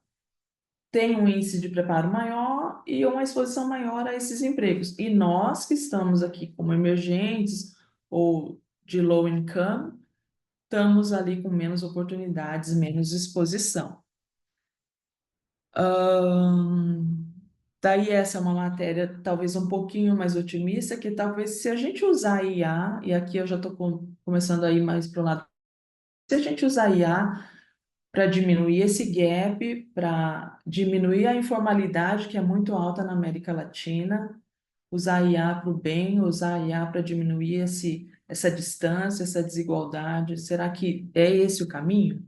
têm um índice de preparo maior e uma exposição maior a esses empregos. E nós que estamos aqui como emergentes ou de low income, estamos ali com menos oportunidades, menos exposição. Ahn, Daí essa é uma matéria talvez um pouquinho mais otimista, que talvez se a gente usar IA, e aqui eu já estou começando a ir mais para o lado, se a gente usar IA para diminuir esse gap, para diminuir a informalidade que é muito alta na América Latina, usar IA para o bem, usar IA para diminuir essa distância, essa desigualdade, será que é esse o caminho?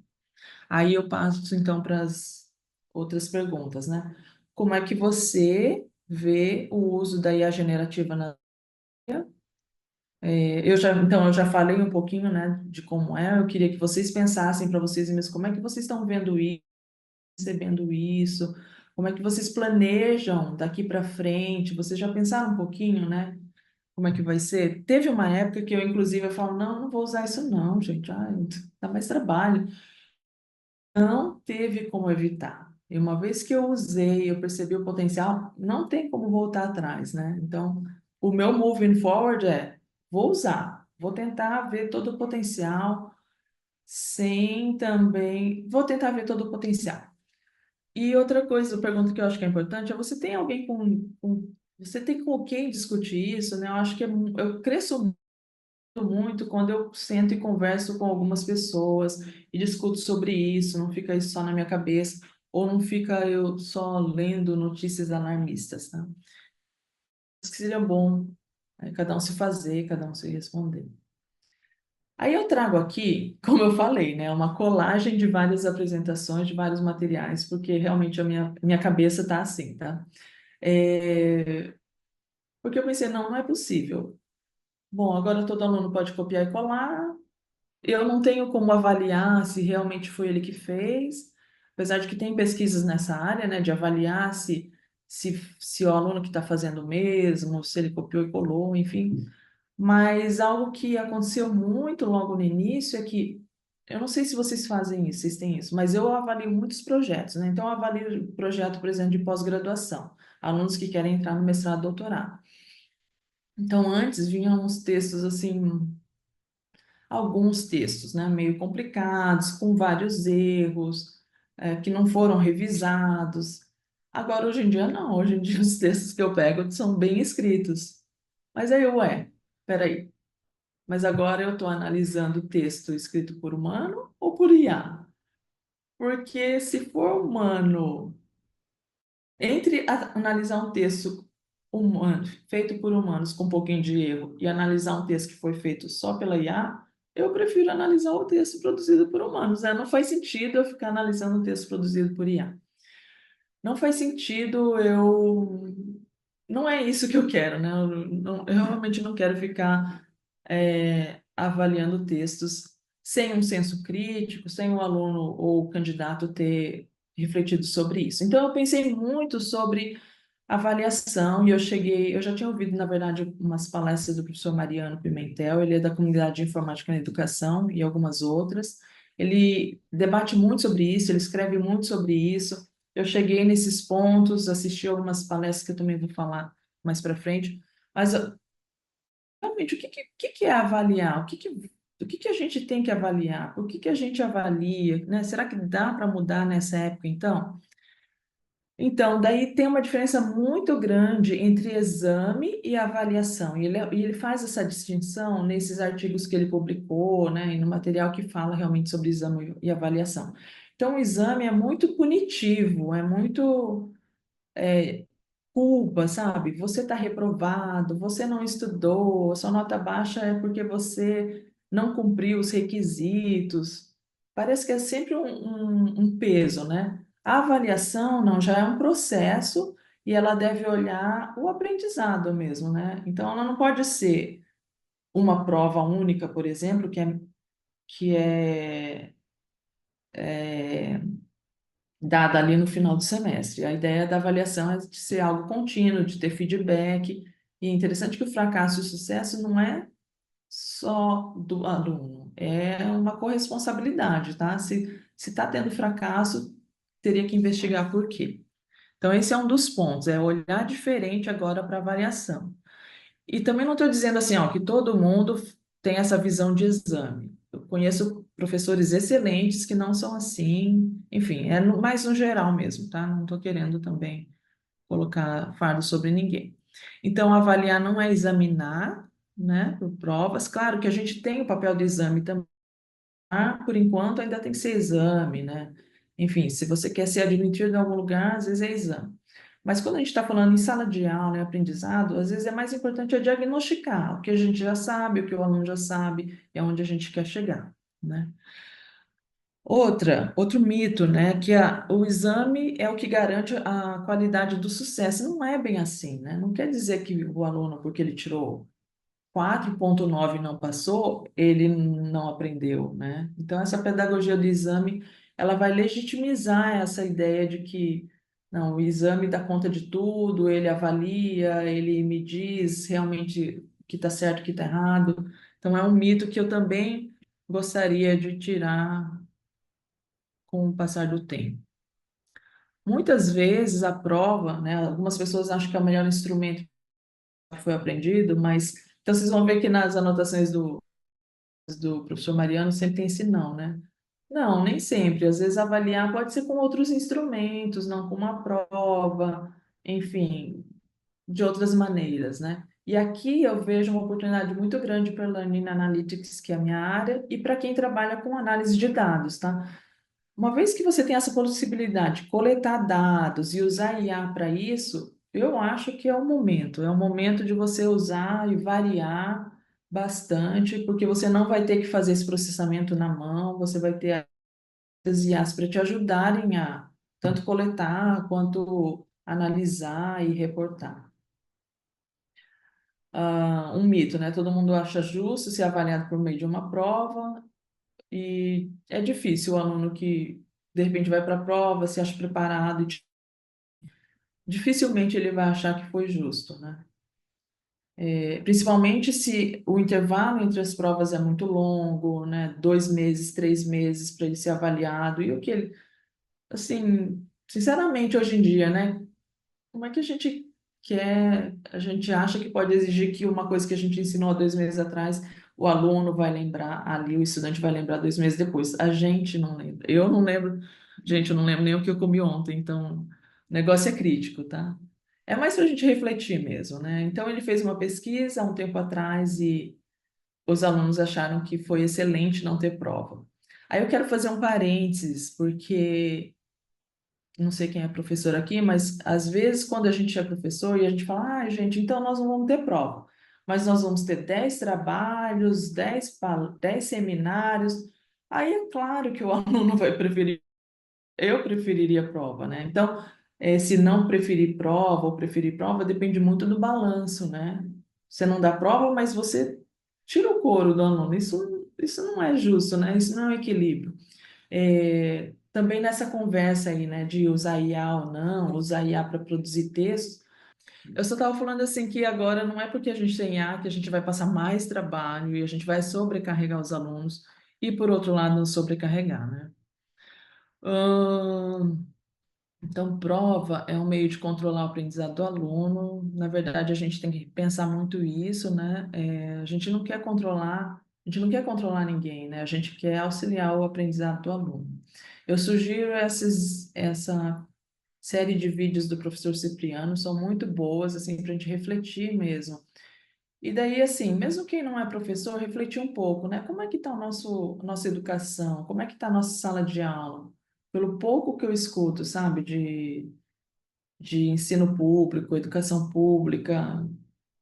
Aí eu passo então para as outras perguntas, né? Como é que você vê o uso da IA generativa na então, eu já falei um pouquinho, né, de como é. Eu queria que vocês pensassem para vocês mesmos como é que vocês estão vendo isso, recebendo isso, como é que vocês planejam daqui para frente. Vocês já pensaram um pouquinho, né? Como é que vai ser? Teve uma época que eu, inclusive, eu falo, não, não vou usar isso não, gente. Ai, dá mais trabalho. Não teve como evitar. E uma vez que eu usei, eu percebi o potencial, não tem como voltar atrás, né? Então, o meu moving forward vou usar, vou tentar ver todo o potencial, sem também, vou tentar ver todo o potencial. E outra coisa, a pergunta que eu acho que é importante é: você tem alguém você tem com quem discutir isso, né? Eu acho que eu cresço muito quando eu sento e converso com algumas pessoas e discuto sobre isso, não fica isso só na minha cabeça, ou não fica eu só lendo notícias alarmistas, tá? Acho que seria bom, cada um se fazer, cada um se responder. Aí eu trago aqui, como eu falei, né, uma colagem de várias apresentações, de vários materiais, porque realmente a minha cabeça tá assim, tá? É, porque eu pensei, não, não é possível. Bom, agora todo aluno pode copiar e colar. Eu não tenho como avaliar se realmente foi ele que fez, apesar de que tem pesquisas nessa área, né, de avaliar se o aluno que está fazendo o mesmo, se ele copiou e colou, enfim. Mas algo que aconteceu muito logo no início é que, eu não sei se vocês fazem isso, vocês têm isso, mas eu avalio muitos projetos, né? Então, eu avalio projeto, por exemplo, de pós-graduação, alunos que querem entrar no mestrado, doutorado. Então, antes vinham uns textos assim, alguns textos, né, meio complicados, com vários erros, que não foram revisados. Agora, hoje em dia, não. Hoje em dia, os textos que eu pego são bem escritos. Mas aí, ué, peraí. Mas agora eu estou analisando o texto escrito por humano ou por IA? Porque se for humano, entre analisar um texto humano, feito por humanos com um pouquinho de erro e analisar um texto que foi feito só pela IA, eu prefiro analisar o texto produzido por humanos, né? Não faz sentido eu ficar analisando um texto produzido por IA. Não faz sentido eu. Não é isso que eu quero, né? Eu realmente não quero ficar avaliando textos sem um senso crítico, sem o aluno ou o candidato ter refletido sobre isso. Então, eu pensei muito sobre avaliação e eu já tinha ouvido, na verdade, umas palestras do professor Mariano Pimentel, ele é da comunidade de informática na educação e algumas outras. Ele debate muito sobre isso, ele escreve muito sobre isso. Eu cheguei nesses pontos, assisti algumas palestras que eu também vou falar mais para frente, mas realmente, o que é avaliar? O que a gente tem que avaliar? O que a gente avalia, né? Será que dá para mudar nessa época, então? Então, daí tem uma diferença muito grande entre exame e avaliação. E ele faz essa distinção nesses artigos que ele publicou, né? E no material que fala realmente sobre exame e avaliação. Então, o exame é muito punitivo, é muito culpa, sabe? Você está reprovado, você não estudou, sua nota baixa é porque você não cumpriu os requisitos. Parece que é sempre um peso, né? A avaliação, não, já é um processo e ela deve olhar o aprendizado mesmo, né? Então, ela não pode ser uma prova única, por exemplo, que é dada ali no final do semestre. A ideia da avaliação é de ser algo contínuo, de ter feedback. E é interessante que o fracasso e o sucesso não é só do aluno, é uma corresponsabilidade, tá? Se está tendo fracasso, teria que investigar por quê. Então, esse é um dos pontos, é olhar diferente agora para a avaliação. E também não estou dizendo assim, ó, que todo mundo tem essa visão de exame. Eu conheço professores excelentes que não são assim, enfim, mais no geral mesmo, tá? Não estou querendo também colocar fardo sobre ninguém. Então, avaliar não é examinar, né, por provas. Claro que a gente tem o papel do exame também, por enquanto ainda tem que ser exame, né? Enfim, se você quer ser admitido em algum lugar, às vezes é exame. Mas quando a gente está falando em sala de aula, em aprendizado, às vezes é mais importante diagnosticar o que a gente já sabe, o que o aluno já sabe, e aonde a gente quer chegar, né? Outro mito, né, que o exame é o que garante a qualidade do sucesso. Não é bem assim, né? Não quer dizer que o aluno, porque ele tirou 4,9 e não passou, ele não aprendeu, né? Então, essa pedagogia do exame, ela vai legitimizar essa ideia de que, não, o exame dá conta de tudo, ele avalia, ele me diz realmente o que está certo, o que está errado. Então, é um mito que eu também gostaria de tirar com o passar do tempo. Muitas vezes a prova, né, algumas pessoas acham que é o melhor instrumento que foi aprendido, mas então vocês vão ver que nas anotações do professor Mariano sempre tem esse não, né? Não, nem sempre. Às vezes avaliar pode ser com outros instrumentos, não com uma prova, enfim, de outras maneiras, né? E aqui eu vejo uma oportunidade muito grande para Learning Analytics, que é a minha área, e para quem trabalha com análise de dados, tá? Uma vez que você tem essa possibilidade de coletar dados e usar IA para isso, eu acho que é o momento de você usar e variar. bastante, porque você não vai ter que fazer esse processamento na mão, você vai ter as IAs para te ajudarem a tanto coletar quanto analisar e reportar. Um mito, né? Todo mundo acha justo ser avaliado por meio de uma prova, e é difícil o aluno que de repente vai para a prova, se acha preparado, dificilmente ele vai achar que foi justo, né? Principalmente se o intervalo entre as provas é muito longo, né? 2 meses, 3 meses para ele ser avaliado, e o que ele, assim, sinceramente, hoje em dia, né? Como é que a gente quer, a gente acha que pode exigir que uma coisa que a gente ensinou há 2 meses atrás, o aluno vai lembrar ali, o estudante vai lembrar 2 meses depois? A gente não lembra. Eu não lembro, gente, eu não lembro nem o que eu comi ontem, então o negócio é crítico, tá? É mais para a gente refletir mesmo, né? Então ele fez uma pesquisa há um tempo atrás e os alunos acharam que foi excelente não ter prova. Aí eu quero fazer um parênteses, porque não sei quem é professor aqui, mas às vezes quando a gente é professor e a gente fala, ah, gente, então nós não vamos ter prova, mas nós vamos ter 10 trabalhos, 10 seminários, aí é claro que o aluno vai preferir, eu preferiria prova, né? Então, se não preferir prova ou preferir prova, depende muito do balanço, né? Você não dá prova, mas você tira o couro do aluno, isso não é justo, né? Isso não é um equilíbrio. Também nessa conversa aí, né, de usar IA ou não, usar IA para produzir textos, eu só estava falando assim que agora não é porque a gente tem IA que a gente vai passar mais trabalho e a gente vai sobrecarregar os alunos e, por outro lado, sobrecarregar, né? Ahn, então, prova é um meio de controlar o aprendizado do aluno. Na verdade, a gente tem que pensar muito isso, né? A gente não quer controlar, a gente não quer controlar ninguém, né? A gente quer auxiliar o aprendizado do aluno. Eu sugiro essa série de vídeos do professor Cipriano, são muito boas, assim, para a gente refletir mesmo. E daí, assim, mesmo quem não é professor, refletir um pouco, né? Como é que está nossa educação? Como é que está a nossa sala de aula? Pelo pouco que eu escuto, sabe, de ensino público, educação pública,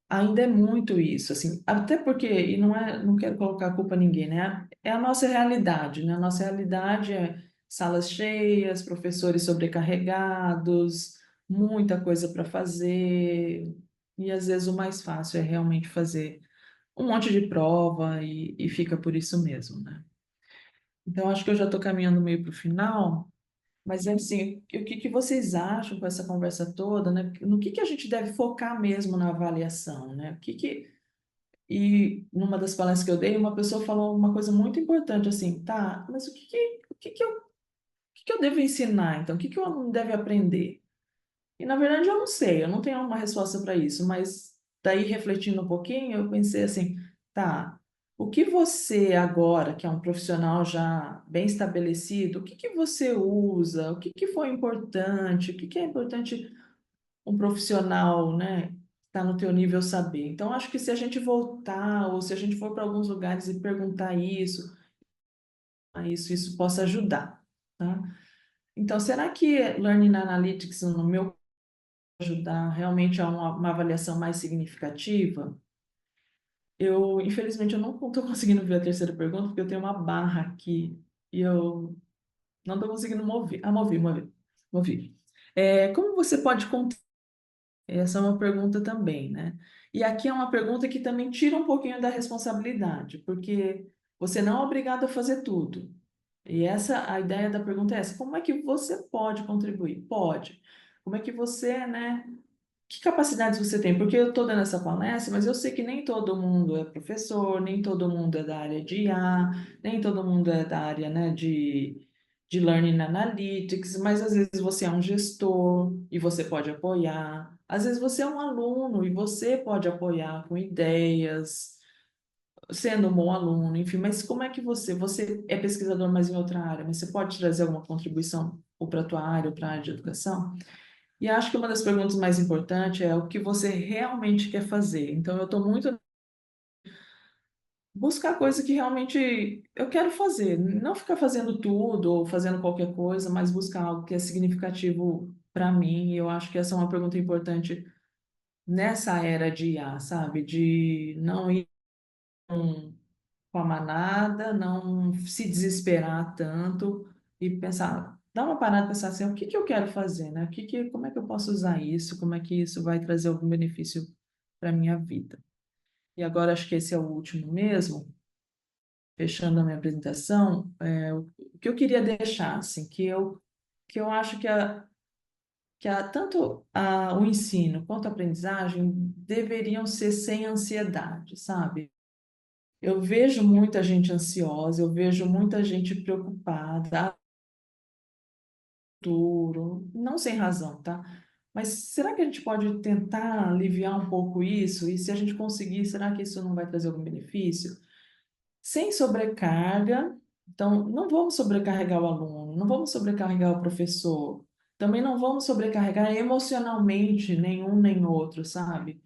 ainda é muito isso, assim, até porque, e não é, não quero colocar a culpa em ninguém, né? É a nossa realidade, né? A nossa realidade é salas cheias, professores sobrecarregados, muita coisa para fazer, e às vezes o mais fácil é realmente fazer um monte de prova e fica por isso mesmo, né? Então, acho que eu já estou caminhando meio para o final. Mas é assim, o que que vocês acham com essa conversa toda, né? No que a gente deve focar mesmo na avaliação, né? E numa das palestras que eu dei, uma pessoa falou uma coisa muito importante assim, tá, mas o que que eu devo ensinar, então? O que que o aluno deve aprender? E na verdade eu não sei, eu não tenho uma resposta para isso, mas daí refletindo um pouquinho, eu pensei assim, tá, o que você agora, que é um profissional já bem estabelecido, o que que você usa? O que que foi importante? O que que é importante um profissional, né, está no teu nível saber? Então acho que se a gente voltar ou se a gente for para alguns lugares e perguntar isso possa ajudar, tá? Então, será que Learning Analytics, no meu ajudar realmente a uma avaliação mais significativa? Infelizmente, eu não estou conseguindo ver a terceira pergunta, porque eu tenho uma barra aqui e eu não estou conseguindo mover. Movi. Como você pode contar? Essa é uma pergunta também, né? E aqui é uma pergunta que também tira um pouquinho da responsabilidade, porque você não é obrigado a fazer tudo. E a ideia da pergunta é essa: como é que você pode contribuir? Pode. Como é que você, né? Que capacidades você tem? Porque eu estou dando essa palestra, mas eu sei que nem todo mundo é professor, nem todo mundo é da área de IA, nem todo mundo é da área, né, de Learning Analytics, mas às vezes você é um gestor e você pode apoiar. Às vezes você é um aluno e você pode apoiar com ideias, sendo um bom aluno, enfim, mas como é que você é pesquisador, mas em outra área, mas você pode trazer alguma contribuição ou para a tua área ou para a área de educação? E acho que uma das perguntas mais importantes é o que você realmente quer fazer. Então, eu estou muito buscar coisa que realmente eu quero fazer, não ficar fazendo tudo ou fazendo qualquer coisa, mas buscar algo que é significativo para mim. E eu acho que essa é uma pergunta importante nessa era de IA, sabe? De não ir. com a manada, não se desesperar tanto e pensar, dar uma parada e pensar assim, o que que eu quero fazer, né? Como é que eu posso usar isso? Como é que isso vai trazer algum benefício para minha vida? E agora acho que esse é o último mesmo, fechando a minha apresentação, o que eu queria deixar, assim, que eu acho tanto o ensino quanto a aprendizagem deveriam ser sem ansiedade, sabe? Eu vejo muita gente ansiosa, eu vejo muita gente preocupada, futuro, não sem razão, tá? Mas será que a gente pode tentar aliviar um pouco isso? E se a gente conseguir, será que isso não vai trazer algum benefício? Sem sobrecarga. Então, não vamos sobrecarregar o aluno, não vamos sobrecarregar o professor, também não vamos sobrecarregar emocionalmente nenhum nem outro, sabe?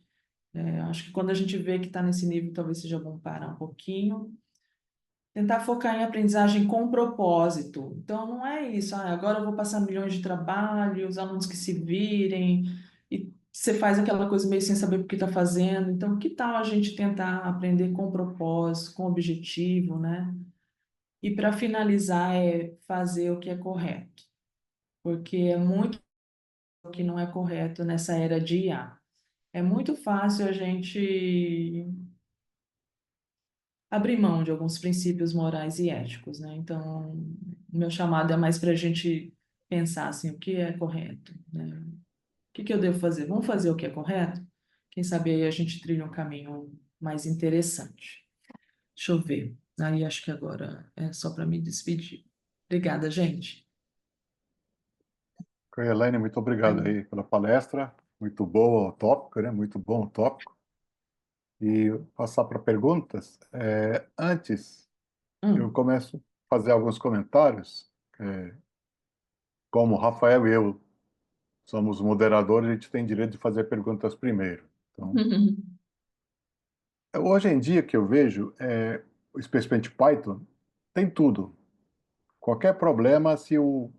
Acho que quando a gente vê que está nesse nível, talvez seja bom parar um pouquinho. Tentar focar em aprendizagem com propósito. Então, não é isso, agora eu vou passar milhões de trabalho, os alunos que se virem, e você faz aquela coisa meio sem saber o que está fazendo. Então, que tal a gente tentar aprender com propósito, com objetivo, né? E para finalizar, é fazer o que é correto, porque é muito o que não é correto nessa era de IA. É muito fácil a gente abrir mão de alguns princípios morais e éticos, né? Então, o meu chamado é mais para a gente pensar assim, o que é correto, né? O que que eu devo fazer? Vamos fazer o que é correto? Quem sabe aí a gente trilha um caminho mais interessante. Deixa eu ver. Aí acho que agora é só para me despedir. Obrigada, gente. Ok, Elaine, muito obrigado aí pela palestra, muito boa o tópico, né? Muito bom o tópico. E passar para perguntas. Antes, eu Hum. começo a fazer alguns comentários. Como o Rafael e eu somos moderadores, a gente tem direito de fazer perguntas primeiro. Então, hoje em dia que eu vejo, especialmente Python, tem tudo. Qualquer problema, se o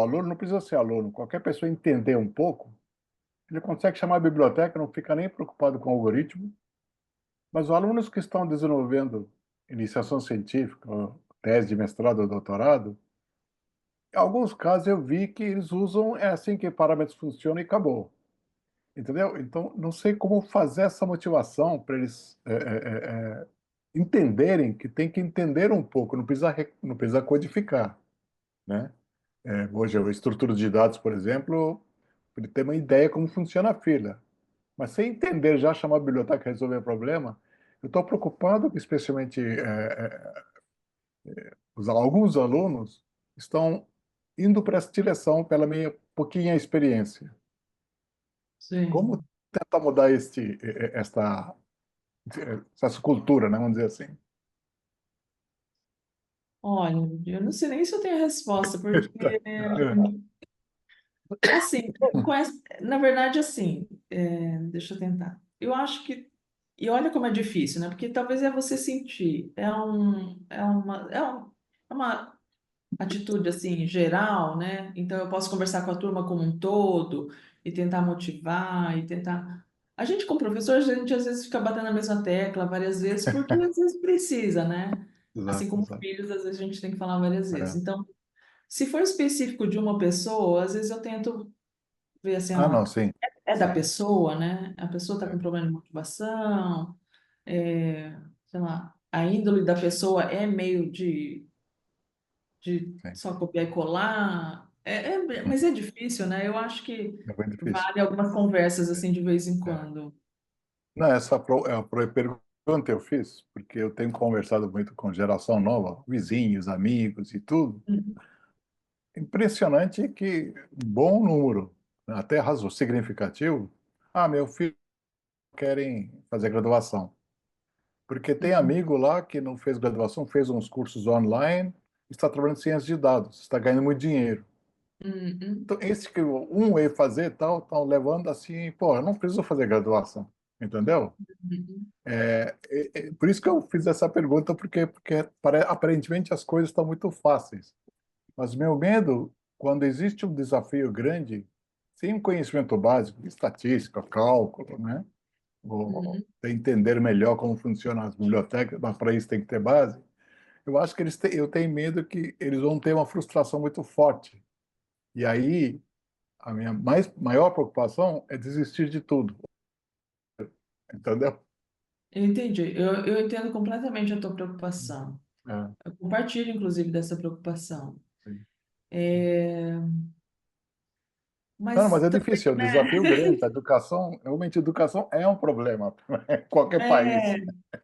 aluno, não precisa ser aluno, qualquer pessoa entender um pouco, ele consegue chamar a biblioteca, não fica nem preocupado com o algoritmo. Mas os alunos que estão desenvolvendo iniciação científica, ou tese de mestrado ou doutorado, em alguns casos eu vi que eles usam, é assim que parâmetros funcionam e acabou. Entendeu? Então, não sei como fazer essa motivação para eles entenderem que tem que entender um pouco, não precisa codificar, né? Hoje, a estrutura de dados, por exemplo, ele tem uma ideia como funciona a fila. Mas sem entender já chamar a biblioteca e resolver o problema, eu estou preocupado, especialmente alguns alunos estão indo para essa direção pela minha pouquinha experiência. Como Sim. tentar mudar essa cultura, né? Vamos dizer assim. Olha, eu não sei nem se eu tenho a resposta, porque assim, na verdade, assim, deixa eu tentar. Eu acho que, e olha como é difícil, né? Porque talvez é você sentir, é uma atitude assim geral, né? Então eu posso conversar com a turma como um todo e tentar motivar e tentar. A gente, como professor, a gente às vezes fica batendo na mesma tecla várias vezes, porque às vezes precisa, né? Assim Exato, como exato. filhos, às vezes a gente tem que falar várias vezes. É. Então, se for específico de uma pessoa, às vezes eu tento ver assim, Ah, não, ó, sim, é da sim. pessoa, né? A pessoa está com É, problema de motivação, sei lá, a índole da pessoa é meio de sim. só copiar e colar. Mas é difícil, né? Eu acho que É bem difícil. vale algumas conversas assim de vez em É. quando. Não, é a pergunta eu fiz, porque eu tenho conversado muito com geração nova, vizinhos, amigos e tudo. Uhum. Impressionante que um bom número, até razo significativo, meu filho querem fazer graduação. Porque tem amigo lá que não fez graduação, fez uns cursos online, está trabalhando em ciência de dados, está ganhando muito dinheiro. Uhum. Então, esse que um veio fazer tal, estão levando assim, pô, eu não preciso fazer graduação, entendeu? Uhum. Por isso que eu fiz essa pergunta, porque aparentemente as coisas estão muito fáceis. Mas meu medo, quando existe um desafio grande, sem um conhecimento básico, estatística, cálculo, né? ou Uhum. entender melhor como funcionam as bibliotecas, mas para isso tem que ter base. Eu acho que eu tenho medo que eles vão ter uma frustração muito forte. E aí, a minha maior preocupação é desistir de tudo, entendeu? Eu entendi. Eu entendo completamente a tua preocupação. É, Eu compartilho, inclusive, dessa preocupação. sim. É, Não, mas mas é também, difícil, é um né? desafio grande. A educação, realmente, a educação é um problema em qualquer país. É,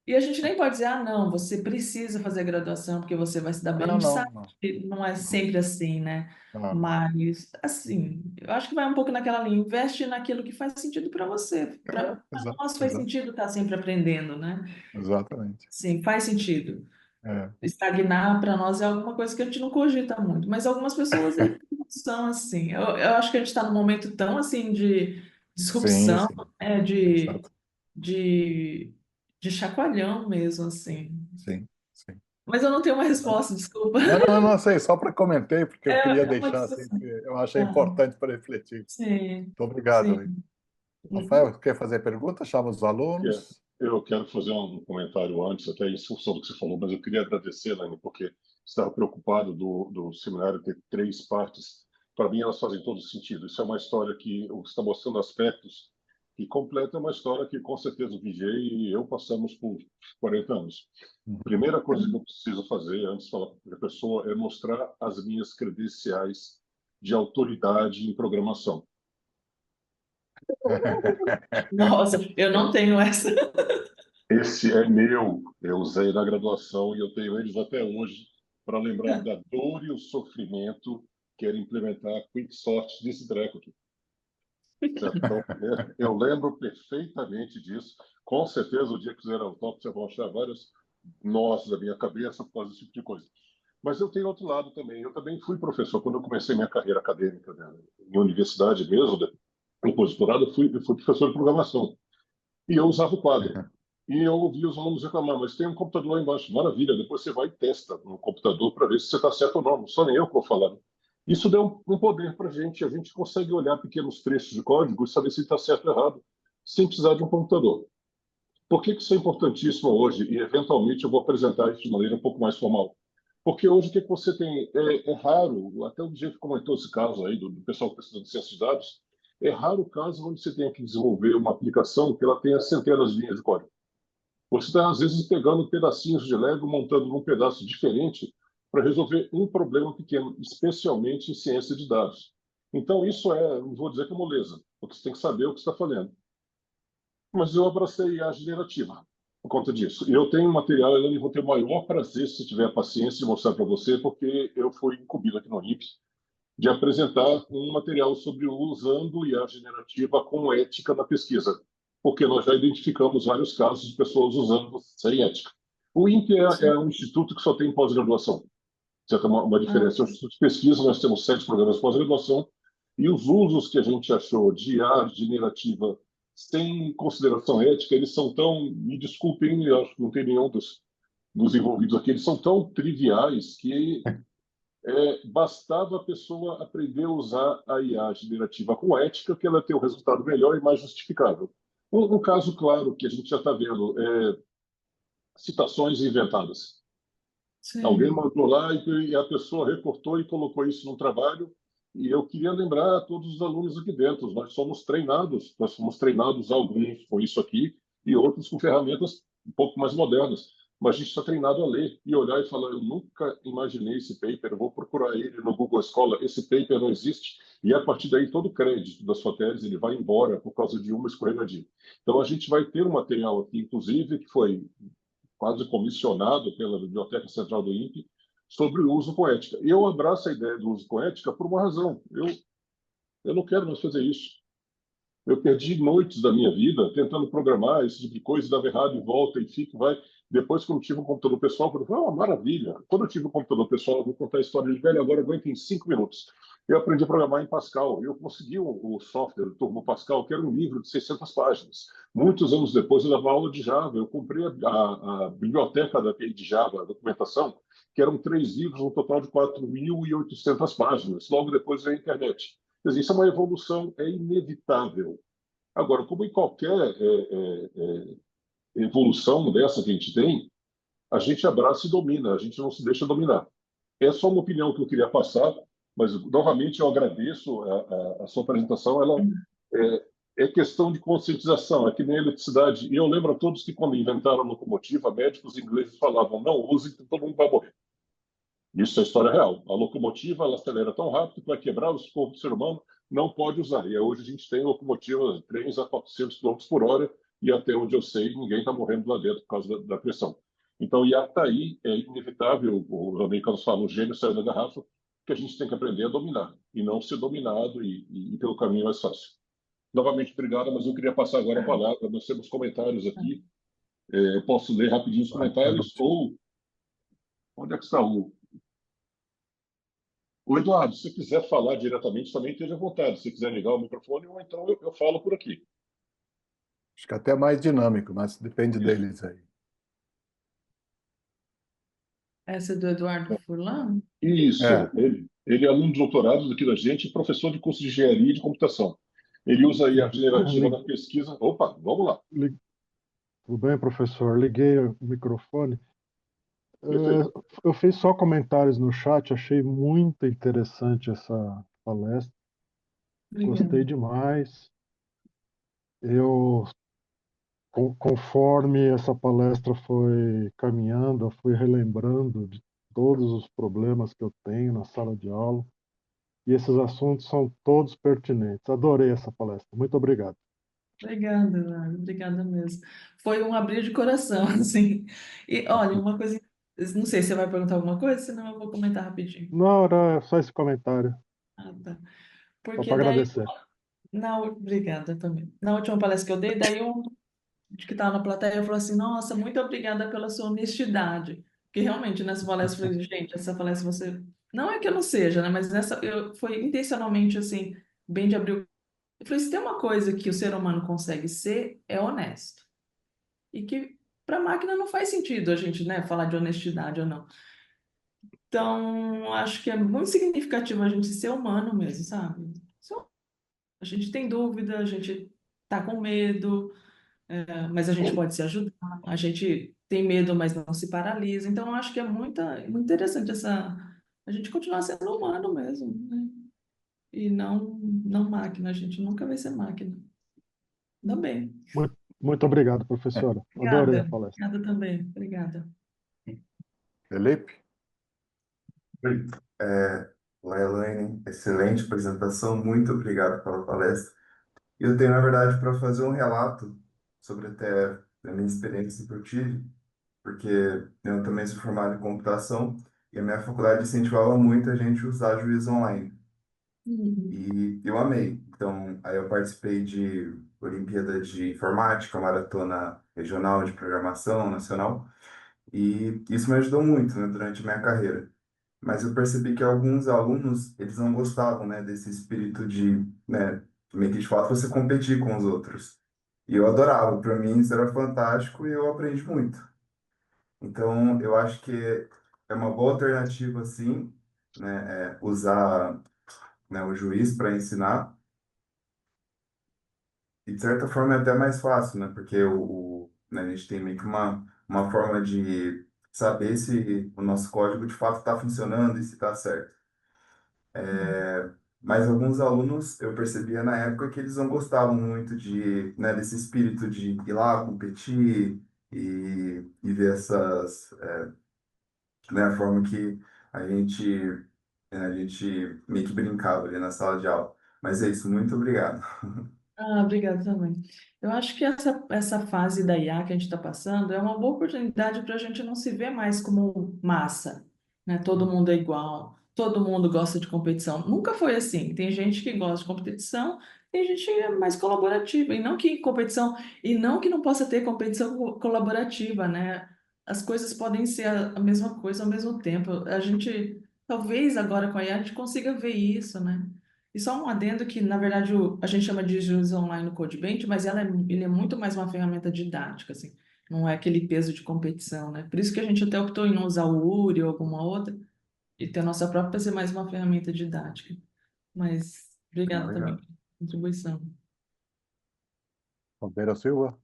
e a gente nem pode dizer, ah, não, você precisa fazer graduação porque você vai se dar bem. A Não, gente não, sabe não, que não é não, sempre assim, né? não. Mas, assim, eu acho que vai um pouco naquela linha, investe naquilo que faz sentido para você. É, Para nós faz sentido estar sempre aprendendo, né? exatamente. Sim, faz sentido. É. Estagnar para nós é alguma coisa que a gente não cogita muito, mas algumas pessoas não são assim. Eu acho que a gente está num momento tão assim de Sim, disrupção, sim, né? exato. De, de chacoalhão mesmo, assim. Sim, sim. Mas eu não tenho uma resposta, desculpa. Não, não, não sei, só para comentei, porque eu queria É uma deixar assim, discussão. que eu achei Ah, importante para refletir. sim, Muito obrigado, sim. aí. Uhum. Rafael, quer fazer pergunta? Chama os alunos. Eu quero fazer um comentário antes, até em função do que você falou, mas eu queria agradecer, Laine, porque estava preocupado do seminário ter 3 partes. Para mim, elas fazem todo sentido. Isso é uma história que está mostrando aspectos que completa uma história que, com certeza, o VJ e eu passamos por 40 anos. Primeira coisa que eu preciso fazer, antes de falar para a pessoa, é mostrar as minhas credenciais de autoridade em programação. Nossa, eu não tenho essa. Esse é meu, eu usei na graduação e eu tenho eles até hoje para lembrar da dor e o sofrimento que era implementar Quicksort desse treco aqui. Certo? Então, eu lembro perfeitamente disso. Com certeza, o dia que fizer o top, você vai achar vários nós da minha cabeça por causa desse tipo de coisa. Mas eu tenho outro lado também. Eu também fui professor. Quando eu comecei minha carreira acadêmica, né, em universidade mesmo, no pós-doutorado, eu fui professor de programação. E eu usava o quadro. E eu ouvia os alunos reclamar, mas tem um computador lá embaixo. Maravilha, depois você vai e testa no computador para ver se você está certo ou não. Não sou nem eu que vou falar. Isso deu um poder para a gente. A gente consegue olhar pequenos trechos de código e saber se está certo ou errado, sem precisar de um computador. Por que isso é importantíssimo hoje? E, eventualmente, eu vou apresentar isso de maneira um pouco mais formal. Porque hoje o que você tem é raro, até o dia que comentou esse caso aí do pessoal que está estudando ciência de dados, é raro o caso onde você tenha que desenvolver uma aplicação que ela tenha centenas de linhas de código. Você está, às vezes, pegando pedacinhos de Lego, montando num pedaço diferente para resolver um problema pequeno, especialmente em ciência de dados. Então, isso não vou dizer que é moleza, porque você tem que saber o que está fazendo. Mas eu abracei a generativa por conta disso. E eu tenho um material, eu vou ter o maior prazer, se tiver paciência, de mostrar para você, porque eu fui incumbido aqui no INPE de apresentar um material sobre usando IA generativa com ética na pesquisa, porque nós já identificamos vários casos de pessoas usando sem ética. O INPE é um instituto que só tem pós-graduação. Você tem uma Ah, diferença. É um instituto de pesquisa, nós temos 7 programas de pós-graduação, e os usos que a gente achou de IA generativa sem consideração ética, eles são tão, me desculpem, eu acho que não tem nenhum dos envolvidos aqui, eles são tão triviais que bastava a pessoa aprender a usar a IA generativa com ética, que ela tem um resultado melhor e mais justificável. Um caso claro que a gente já está vendo é citações inventadas. Alguém sim. mandou lá e a pessoa recortou e colocou isso no trabalho. E eu queria lembrar a todos os alunos aqui dentro, nós somos treinados alguns com isso aqui e outros com ferramentas um pouco mais modernas. Mas a gente está treinado a ler e olhar e falar, eu nunca imaginei esse paper, eu vou procurar ele no Google Scholar, esse paper não existe. E a partir daí todo o crédito da sua tese ele vai embora por causa de uma escorregadia. Então a gente vai ter um material aqui, inclusive, que foi quase comissionado pela Biblioteca Central do INPE, sobre o uso com ética. E eu abraço a ideia do uso com ética por uma razão. Eu não quero mais fazer isso. Eu perdi noites da minha vida tentando programar esse tipo de coisa, dava errado e volta e fica, vai. Depois, quando tive um computador pessoal, eu falei, uma maravilha. Quando eu tive um computador pessoal, eu vou contar a história de velho, agora aguenta em 5 minutos. Eu aprendi a programar em Pascal. Eu consegui o software, o Turbo Pascal, que era um livro de 600 páginas. Muitos anos depois, eu dava aula de Java. Eu comprei a biblioteca da API de Java, a documentação, que eram 3 livros, um total de 4.800 páginas. Logo depois veio a internet. Quer dizer, isso é uma evolução, é inevitável. Agora, como em qualquer evolução dessa que a gente tem, a gente abraça e domina, a gente não se deixa dominar. É só uma opinião que eu queria passar, mas novamente eu agradeço a sua apresentação. Ela é questão de conscientização, é que nem a eletricidade. E eu lembro a todos que quando inventaram a locomotiva, médicos ingleses falavam: não use, que todo mundo vai morrer. Isso é história real. A locomotiva ela acelera tão rápido que vai quebrar o corpo do ser humano, não pode usar. E hoje a gente tem locomotivas, trens a 400 quilômetros por hora, e até onde eu sei, ninguém está morrendo lá dentro por causa da pressão. Então, e até aí é inevitável, os americanos falam, o gênio saiu da garrafa, que a gente tem que aprender a dominar, e não ser dominado e ir pelo caminho mais fácil. Novamente, obrigado, mas eu queria passar agora a palavra. Nós temos comentários aqui. Eu posso ler rapidinho os comentários, ou onde é que está o Eduardo, se quiser falar diretamente, também esteja à vontade. Se quiser ligar o microfone, ou então eu falo por aqui. Acho que até mais dinâmico, mas depende Isso. deles aí. Essa é do Eduardo Furlan? Isso. É, Ele é aluno de doutorado aqui da gente e professor de curso de engenharia e de computação. Ele usa a IA generativa Li- na pesquisa. Opa, vamos lá. li- Tudo bem, professor? Liguei o microfone. Perfeito. Eu fiz só comentários no chat, achei muito interessante essa palestra, Obrigada. gostei demais. Eu, conforme essa palestra foi caminhando, eu fui relembrando de todos os problemas que eu tenho na sala de aula, e esses assuntos são todos pertinentes. Adorei essa palestra. Muito obrigado. Obrigada, Eduardo. Obrigada mesmo. Foi um abrir de coração, assim. E olha, uma coisa, não sei se você vai perguntar alguma coisa, senão eu vou comentar rapidinho. Não, era só esse comentário, Ah, tá. só Porque para daí, agradecer. obrigada também. Na última palestra que eu dei, daí um de que estava na plateia falou assim: Nossa, muito obrigada pela sua honestidade. Porque realmente nessa palestra eu falei: Gente, essa palestra você. Não é que eu não seja, né? Mas nessa foi intencionalmente assim, bem de abrir. Eu falei: Se tem uma coisa que o ser humano consegue ser, é honesto. E que para a máquina não faz sentido a gente, né, falar de honestidade ou não. Então, acho que é muito significativo a gente ser humano mesmo, sabe? A gente tem dúvida, a gente tá com medo, mas a gente pode se ajudar. A gente tem medo, mas não se paralisa. Então, eu acho que é muito interessante a gente continuar sendo humano mesmo, né? E não máquina. A gente nunca vai ser máquina. Ainda bem. Muito obrigado, professora. Adorei a Obrigada. palestra. Obrigada também. Obrigada. Felipe? Oi, olá, Elaine, excelente apresentação, muito obrigado pela palestra. Eu tenho, na verdade, para fazer um relato sobre até a minha experiência que eu tive, porque eu também sou formado em computação e a minha faculdade incentivava muito a gente usar juízo online. Uhum. E eu amei. Então, aí eu participei de Olimpíada de Informática, Maratona Regional de Programação Nacional, e isso me ajudou muito, né, durante a minha carreira. Mas eu percebi que alguns alunos, eles não gostavam, né, desse espírito de, né, meio que de fato você competir com os outros. E eu adorava, para mim isso era fantástico e eu aprendi muito. Então, eu acho que é uma boa alternativa, sim, né, usar, né, o juiz para ensinar. E de certa forma é até mais fácil, né, porque né, a gente tem meio que uma forma de saber se o nosso código de fato está funcionando e se está certo. Mas alguns alunos, eu percebia na época que eles não gostavam muito de, né, desse espírito de ir lá competir e ver essas, né, a forma que a gente, a gente meio que brincava ali na sala de aula. Mas é isso, muito obrigado. Obrigada também. Eu acho que essa fase da IA que a gente está passando é uma boa oportunidade para a gente não se ver mais como massa, né? Todo mundo é igual, todo mundo gosta de competição. Nunca foi assim. Tem gente que gosta de competição, tem gente que é mais colaborativa, e não que não possa ter competição colaborativa, né? As coisas podem ser a mesma coisa ao mesmo tempo. A gente, talvez agora com a IA, a gente consiga ver isso, né? E só um adendo que, na verdade, a gente chama de juízo online no CodeBench, mas ele é muito mais uma ferramenta didática, assim. Não é aquele peso de competição, né? Por isso que a gente até optou em não usar o URI ou alguma outra e ter a nossa própria para ser mais uma ferramenta didática. Mas Ah, obrigada também legal. pela contribuição. Caldeira Silva.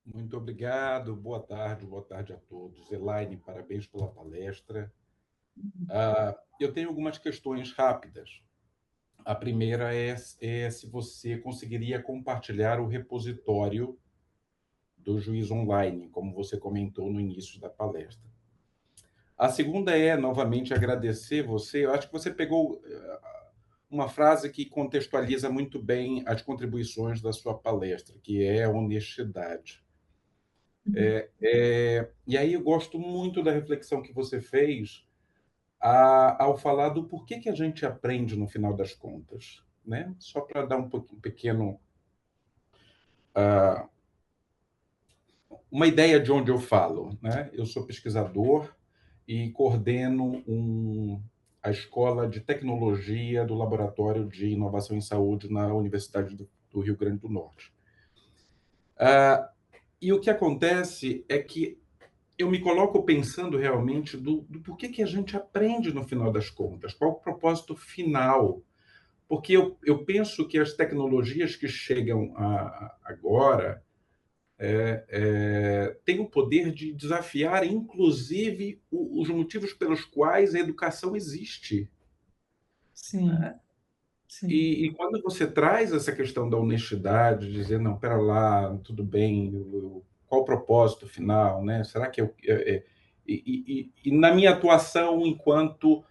Muito obrigado, boa tarde a todos. Elaine, parabéns pela palestra. Eu tenho algumas questões rápidas. A primeira é se você conseguiria compartilhar o repositório do Juiz Online, como você comentou no início da palestra. A segunda é, novamente, agradecer você. Eu acho que você pegou uma frase que contextualiza muito bem as contribuições da sua palestra, que é a honestidade. E aí eu gosto muito da reflexão que você fez ao falar do porquê que a gente aprende no final das contas, né? Só para dar um pequeno uma ideia de onde eu falo, né? Eu sou pesquisador e coordeno a Escola de Tecnologia do Laboratório de Inovação em Saúde na Universidade do Rio Grande do Norte. E o que acontece é que eu me coloco pensando realmente do porquê que a gente aprende no final das contas, qual o propósito final. Porque eu penso que as tecnologias que chegam agora têm o poder de desafiar, inclusive, os motivos pelos quais a educação existe. Sim, sim, E quando você traz essa questão da honestidade, dizer, não, pera lá, tudo bem, qual o propósito final, né? Será que e na minha atuação enquanto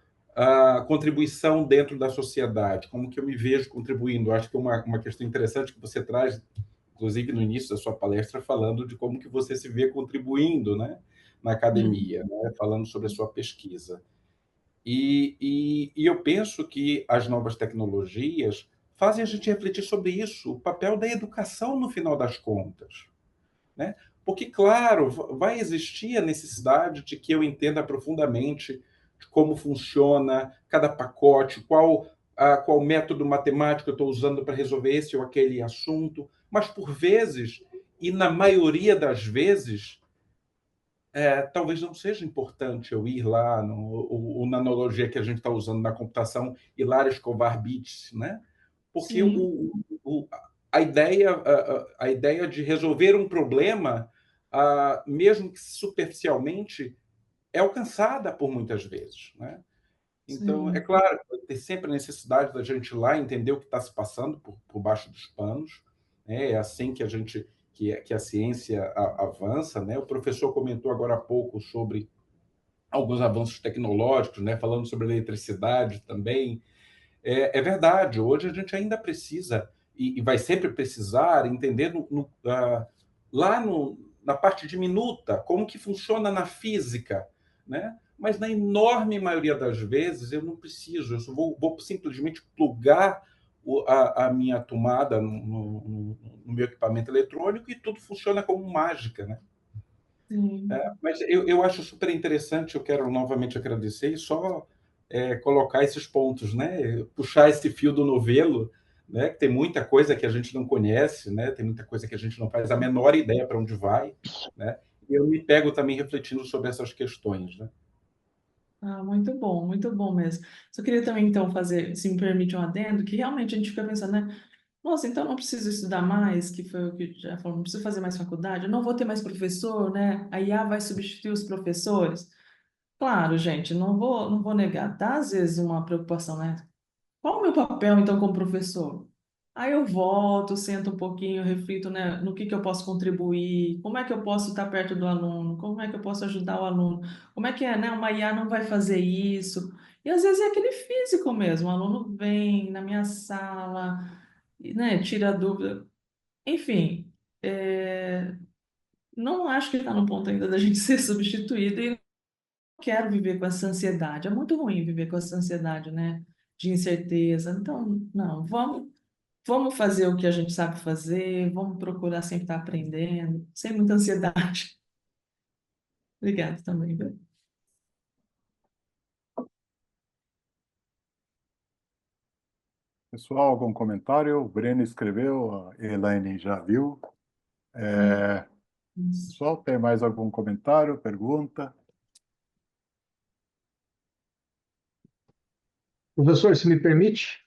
contribuição dentro da sociedade, como que eu me vejo contribuindo? Acho que é uma questão interessante que você traz, inclusive no início da sua palestra, falando de como que você se vê contribuindo, né, na academia, né, falando sobre a sua pesquisa. E eu penso que as novas tecnologias fazem a gente refletir sobre isso, o papel da educação no final das contas, né? Porque, claro, vai existir a necessidade de que eu entenda profundamente de como funciona cada pacote, qual método matemático eu estou usando para resolver esse ou aquele assunto, mas por vezes, e na maioria das vezes, talvez não seja importante eu ir lá, na analogia que a gente está usando na computação, ir lá escovar bits, né? Porque sim, a ideia de resolver um problema, mesmo que superficialmente, é alcançada por muitas vezes, né? Então, é sim, claro, tem sempre a necessidade da gente ir lá entender o que está se passando por baixo dos panos, né? É assim que a ciência avança, né? O professor comentou agora há pouco sobre alguns avanços tecnológicos, né? Falando sobre eletricidade também. É verdade, hoje a gente ainda precisa, e vai sempre precisar, entender lá na parte diminuta, como que funciona na física, né? Mas na enorme maioria das vezes eu não preciso, eu só vou simplesmente plugar a minha tomada no meu equipamento eletrônico e tudo funciona como mágica, né? sim. Mas eu acho super interessante, eu quero novamente agradecer e só colocar esses pontos, né? Puxar esse fio do novelo, né? Que tem muita coisa que a gente não conhece, né? Tem muita coisa que a gente não faz a menor ideia para onde vai, né? E eu me pego também refletindo sobre essas questões, né? Ah, muito bom mesmo. Só queria também, então, fazer, se me permite um adendo, que realmente a gente fica pensando, né? Nossa, então não preciso estudar mais, que foi o que já falou, não preciso fazer mais faculdade, eu não vou ter mais professor, né? A IA vai substituir os professores. Claro, gente, não vou negar, dá às vezes uma preocupação, né? Qual o meu papel, então, como professor? Aí eu volto, sento um pouquinho, reflito, né, no que eu posso contribuir, como é que eu posso estar perto do aluno, como é que eu posso ajudar o aluno, como é que é, né? Uma IA não vai fazer isso. E às vezes é aquele físico mesmo, o aluno vem na minha sala, e, né, tira a dúvida. Enfim, não acho que está no ponto ainda da gente ser substituído e não quero viver com essa ansiedade. É muito ruim viver com essa ansiedade, né? De incerteza. Então, não, vamos fazer o que a gente sabe fazer, vamos procurar sempre estar aprendendo, sem muita ansiedade. Obrigada também, viu? Pessoal, algum comentário? O Breno escreveu, a Elaine já viu. Isso. Pessoal, tem mais algum comentário, pergunta? Professor, se me permite,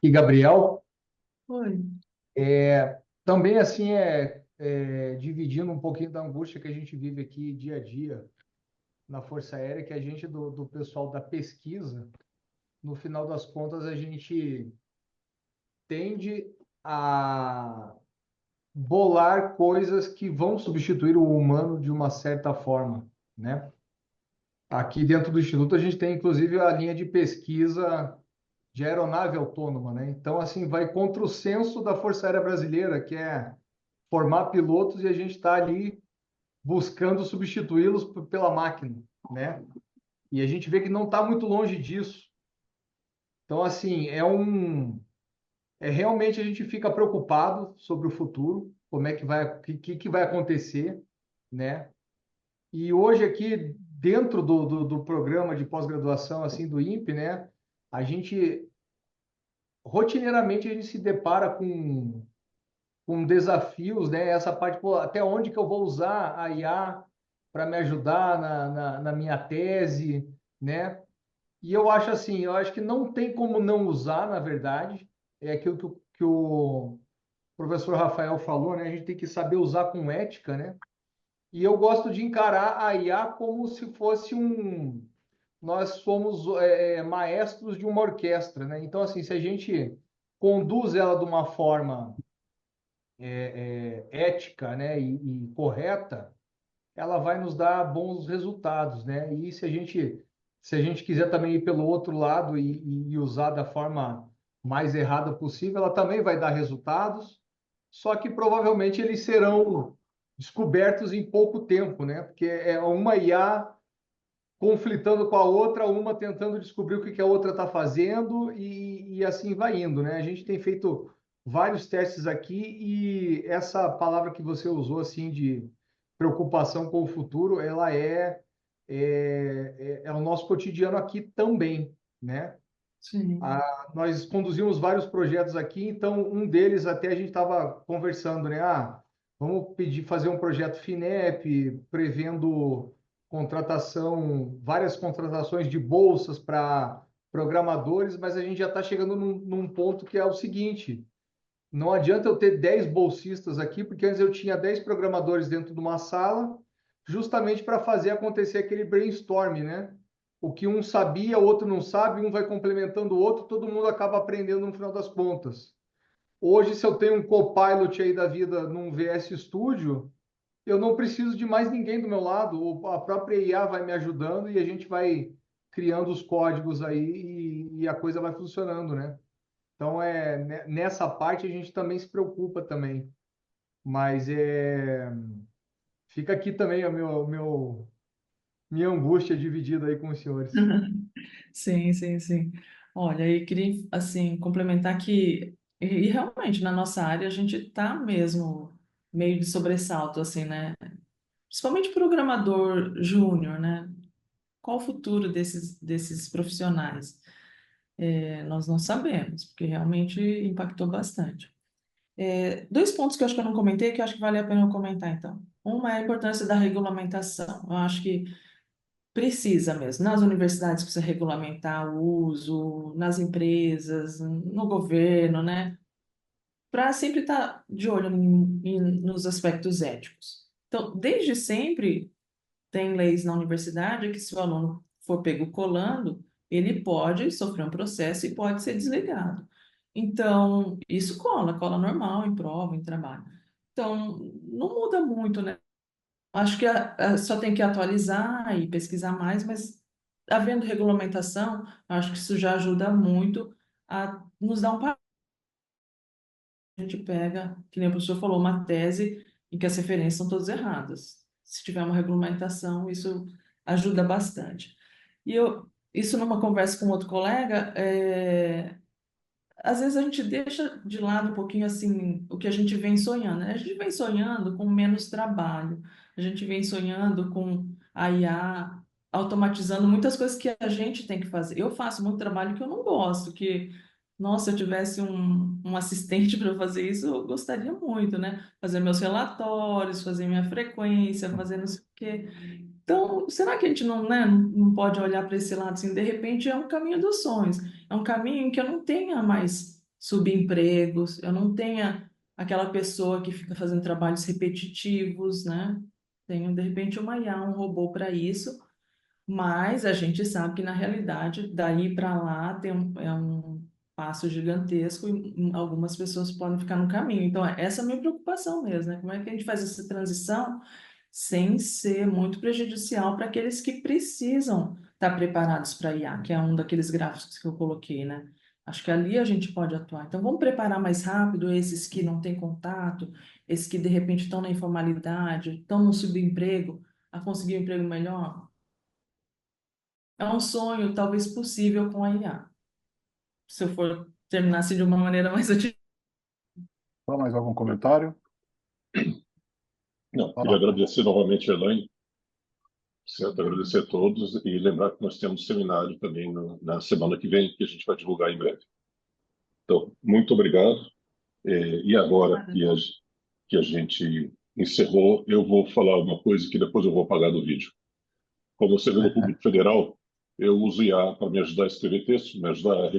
e Gabriel. Oi. Também, assim, dividindo um pouquinho da angústia que a gente vive aqui dia a dia na Força Aérea, que a gente, do pessoal da pesquisa, no final das contas, a gente tende a bolar coisas que vão substituir o humano de uma certa forma, né? Aqui dentro do Instituto, a gente tem, inclusive, a linha de pesquisa de aeronave autônoma, né? Então, assim, vai contra o senso da Força Aérea Brasileira, que é formar pilotos, e a gente está ali buscando substituí-los pela máquina, né? E a gente vê que não está muito longe disso. Então, assim, realmente a gente fica preocupado sobre o futuro, como é que vai, que vai acontecer, né? E hoje aqui, dentro do programa de pós-graduação, assim, do INPE, né? A gente, rotineiramente, a gente se depara com desafios, né? Essa parte, pô, até onde que eu vou usar a IA para me ajudar na minha tese, né? E eu acho assim, eu acho que não tem como não usar, na verdade. É aquilo que o professor Rafael falou, né? A gente tem que saber usar com ética, né? E eu gosto de encarar a IA como se fosse nós somos maestros de uma orquestra, né? Então, assim, se a gente conduz ela de uma forma ética, né, e correta, ela vai nos dar bons resultados, né? E se a gente quiser também ir pelo outro lado e usar da forma mais errada possível, ela também vai dar resultados, só que provavelmente eles serão descobertos em pouco tempo, né? Porque é uma IA conflitando com a outra, uma tentando descobrir o que que a outra está fazendo e assim vai indo, né? A gente tem feito vários testes aqui e essa palavra que você usou, assim, de preocupação com o futuro, ela é o nosso cotidiano aqui também, né? Sim. Nós conduzimos vários projetos aqui, então um deles até a gente estava conversando, né? Vamos fazer um projeto FINEP, prevendo várias contratações de bolsas para programadores, mas a gente já está chegando num ponto que é o seguinte: não adianta eu ter 10 bolsistas aqui, porque antes eu tinha 10 programadores dentro de uma sala, justamente para fazer acontecer aquele brainstorm, né? O que um sabia, o outro não sabe, um vai complementando o outro, todo mundo acaba aprendendo no final das contas. Hoje, se eu tenho um Copilot aí da vida num VS Studio, eu não preciso de mais ninguém do meu lado, a própria IA vai me ajudando e a gente vai criando os códigos aí e a coisa vai funcionando, né? Então, nessa parte a gente também se preocupa também. Mas fica aqui também minha angústia dividida aí com os senhores. Sim, sim, sim. Olha, e queria, assim, complementar que, e realmente, na nossa área, a gente está mesmo meio de sobressalto, assim, né? Principalmente programador júnior, né? Qual o futuro desses profissionais? Nós não sabemos, porque realmente impactou bastante. Dois pontos que eu acho que eu não comentei, que eu acho que vale a pena eu comentar, então. Uma é a importância da regulamentação. Eu acho que precisa mesmo. Nas universidades precisa regulamentar o uso, nas empresas, no governo, né? Para sempre estar de olho nos aspectos éticos. Então, desde sempre, tem leis na universidade que, se o aluno for pego colando, ele pode sofrer um processo e pode ser desligado. Então, isso cola normal em prova, em trabalho. Então, não muda muito, né? Acho que só tem que atualizar e pesquisar mais, mas havendo regulamentação, acho que isso já ajuda muito a nos dar um passo. A gente pega, que nem o professor falou, uma tese em que as referências são todas erradas. Se tiver uma regulamentação, isso ajuda bastante. Isso numa conversa com outro colega, às vezes a gente deixa de lado um pouquinho assim o que a gente vem sonhando, né? A gente vem sonhando com menos trabalho, a gente vem sonhando com a IA automatizando muitas coisas que a gente tem que fazer. Eu faço muito trabalho que eu não gosto, que, nossa, se eu tivesse um assistente para fazer isso, eu gostaria muito, né? Fazer meus relatórios, fazer minha frequência, fazer não sei o quê. Então, será que a gente não, né, não pode olhar para esse lado assim? De repente é um caminho dos sonhos, é um caminho em que eu não tenha mais subempregos, eu não tenha aquela pessoa que fica fazendo trabalhos repetitivos, né? Tenho, de repente, uma IA, um robô para isso, mas a gente sabe que, na realidade, daí para lá é um passo gigantesco e algumas pessoas podem ficar no caminho. Então, essa é a minha preocupação mesmo, né? Como é que a gente faz essa transição sem ser muito prejudicial para aqueles que precisam estar preparados para IA, que é um daqueles gráficos que eu coloquei, né? Acho que ali a gente pode atuar. Então, vamos preparar mais rápido esses que não têm contato, esses que de repente estão na informalidade, estão no subemprego, a conseguir um emprego melhor. É um sonho, talvez possível com a IA. Se eu for terminar assim de uma maneira mais otimista. Só mais algum comentário? Não, queria Fala. agradecer novamente a Elaine, certo? Agradecer a todos e lembrar que nós temos seminário também na semana que vem, que a gente vai divulgar em breve. Então, muito obrigado. E agora que a gente encerrou, eu vou falar uma coisa que depois eu vou apagar do vídeo. Como servidor público federal, eu uso IA para me ajudar a escrever texto, me ajudar a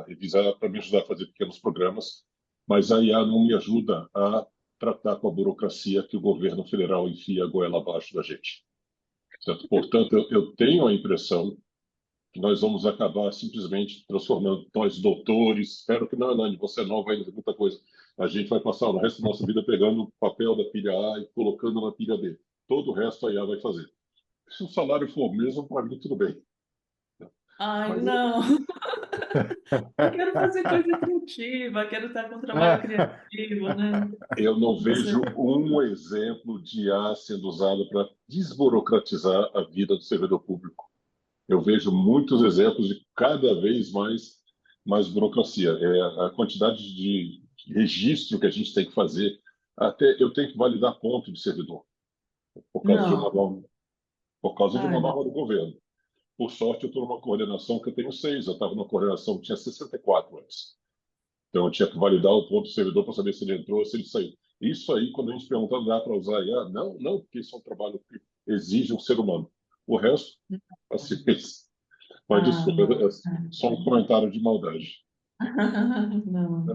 revisar, para me ajudar a fazer pequenos programas, mas a IA não me ajuda a tratar com a burocracia que o governo federal enfia a goela abaixo da gente. Certo? Portanto, eu tenho a impressão que nós vamos acabar simplesmente transformando nós doutores. Espero que não, Elaine, você é nova ainda, tem muita coisa. A gente vai passar o resto da nossa vida pegando o papel da pilha A e colocando na pilha B. Todo o resto a IA vai fazer. Se o salário for o mesmo, para mim tudo bem. Ai, Mas não. Eu quero fazer coisa criativa, quero estar com trabalho criativo, né? eu não Você... vejo um exemplo de IA sendo usado para desburocratizar a vida do servidor público. Eu vejo muitos exemplos de cada vez mais burocracia. A quantidade de registro que a gente tem que fazer. Até eu tenho que validar ponto de servidor por causa de uma Não. norma, por causa de uma Ai, norma do governo. Por sorte, eu estou numa coordenação que eu tenho 6. Eu estava numa coordenação que tinha 64 antes. Então, eu tinha que validar o ponto do servidor para saber se ele entrou ou se ele saiu. Isso aí, quando a gente pergunta, dá para usar IA? Não, não, porque isso é um trabalho que exige um ser humano. O resto, assim, mas ah, desculpa, não. é só um comentário de maldade. Não.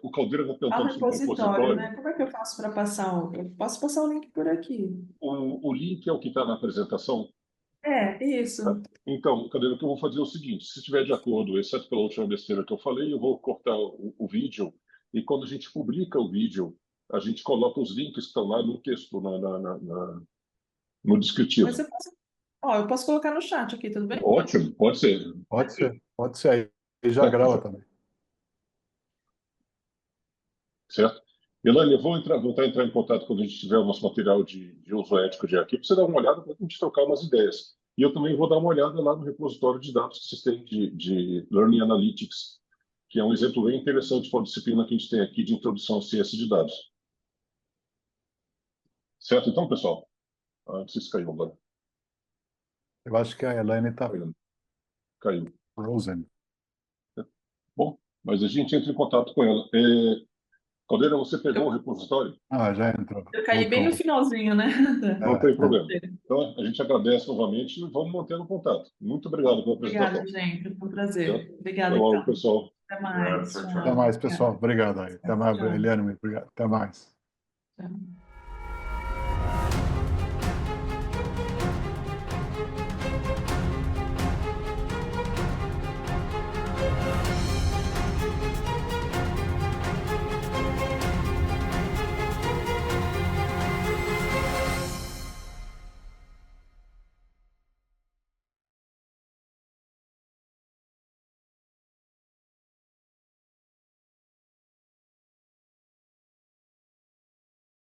O Caldeira está Ao perguntando sobre o repositório, repositório. né? Como é que eu faço para passar Eu posso passar o link por aqui. O link é o que está na apresentação. É, isso. Então, Caldeira, o que eu vou fazer é o seguinte: se estiver de acordo, exceto pela última besteira que eu falei, eu vou cortar o vídeo e quando a gente publica o vídeo, a gente coloca os links que estão lá no texto, no descritivo. Mas eu posso colocar no chat aqui, tudo bem? Ótimo, pode ser. Pode ser aí. E já grava também. Certo? Elaine, eu vou voltar a entrar em contato quando a gente tiver o nosso material de uso ético de aqui, para você dar uma olhada para a gente trocar umas ideias. E eu também vou dar uma olhada lá no repositório de dados que vocês têm de Learning Analytics, que é um exemplo bem interessante para a disciplina que a gente tem aqui de introdução à ciência de dados. Certo, então, pessoal? Não sei se caiu agora. Eu acho que a Elaine está Caiu. frozen. Bom, mas a gente entra em contato com ela. Caldeira, você pegou o repositório? Ah, já entrou. Eu caí bem no Voltou. finalzinho, né? Não tem problema. Então, a gente agradece novamente e vamos mantendo o contato. Muito obrigado pela apresentação. Obrigada, gente. Foi um prazer. Certo? Obrigada, Até logo, então. pessoal. Até mais. Tchau, Até tchau. mais, pessoal. Obrigado aí. Até mais, Tchau. Eliane. Obrigado. Até mais. Tchau.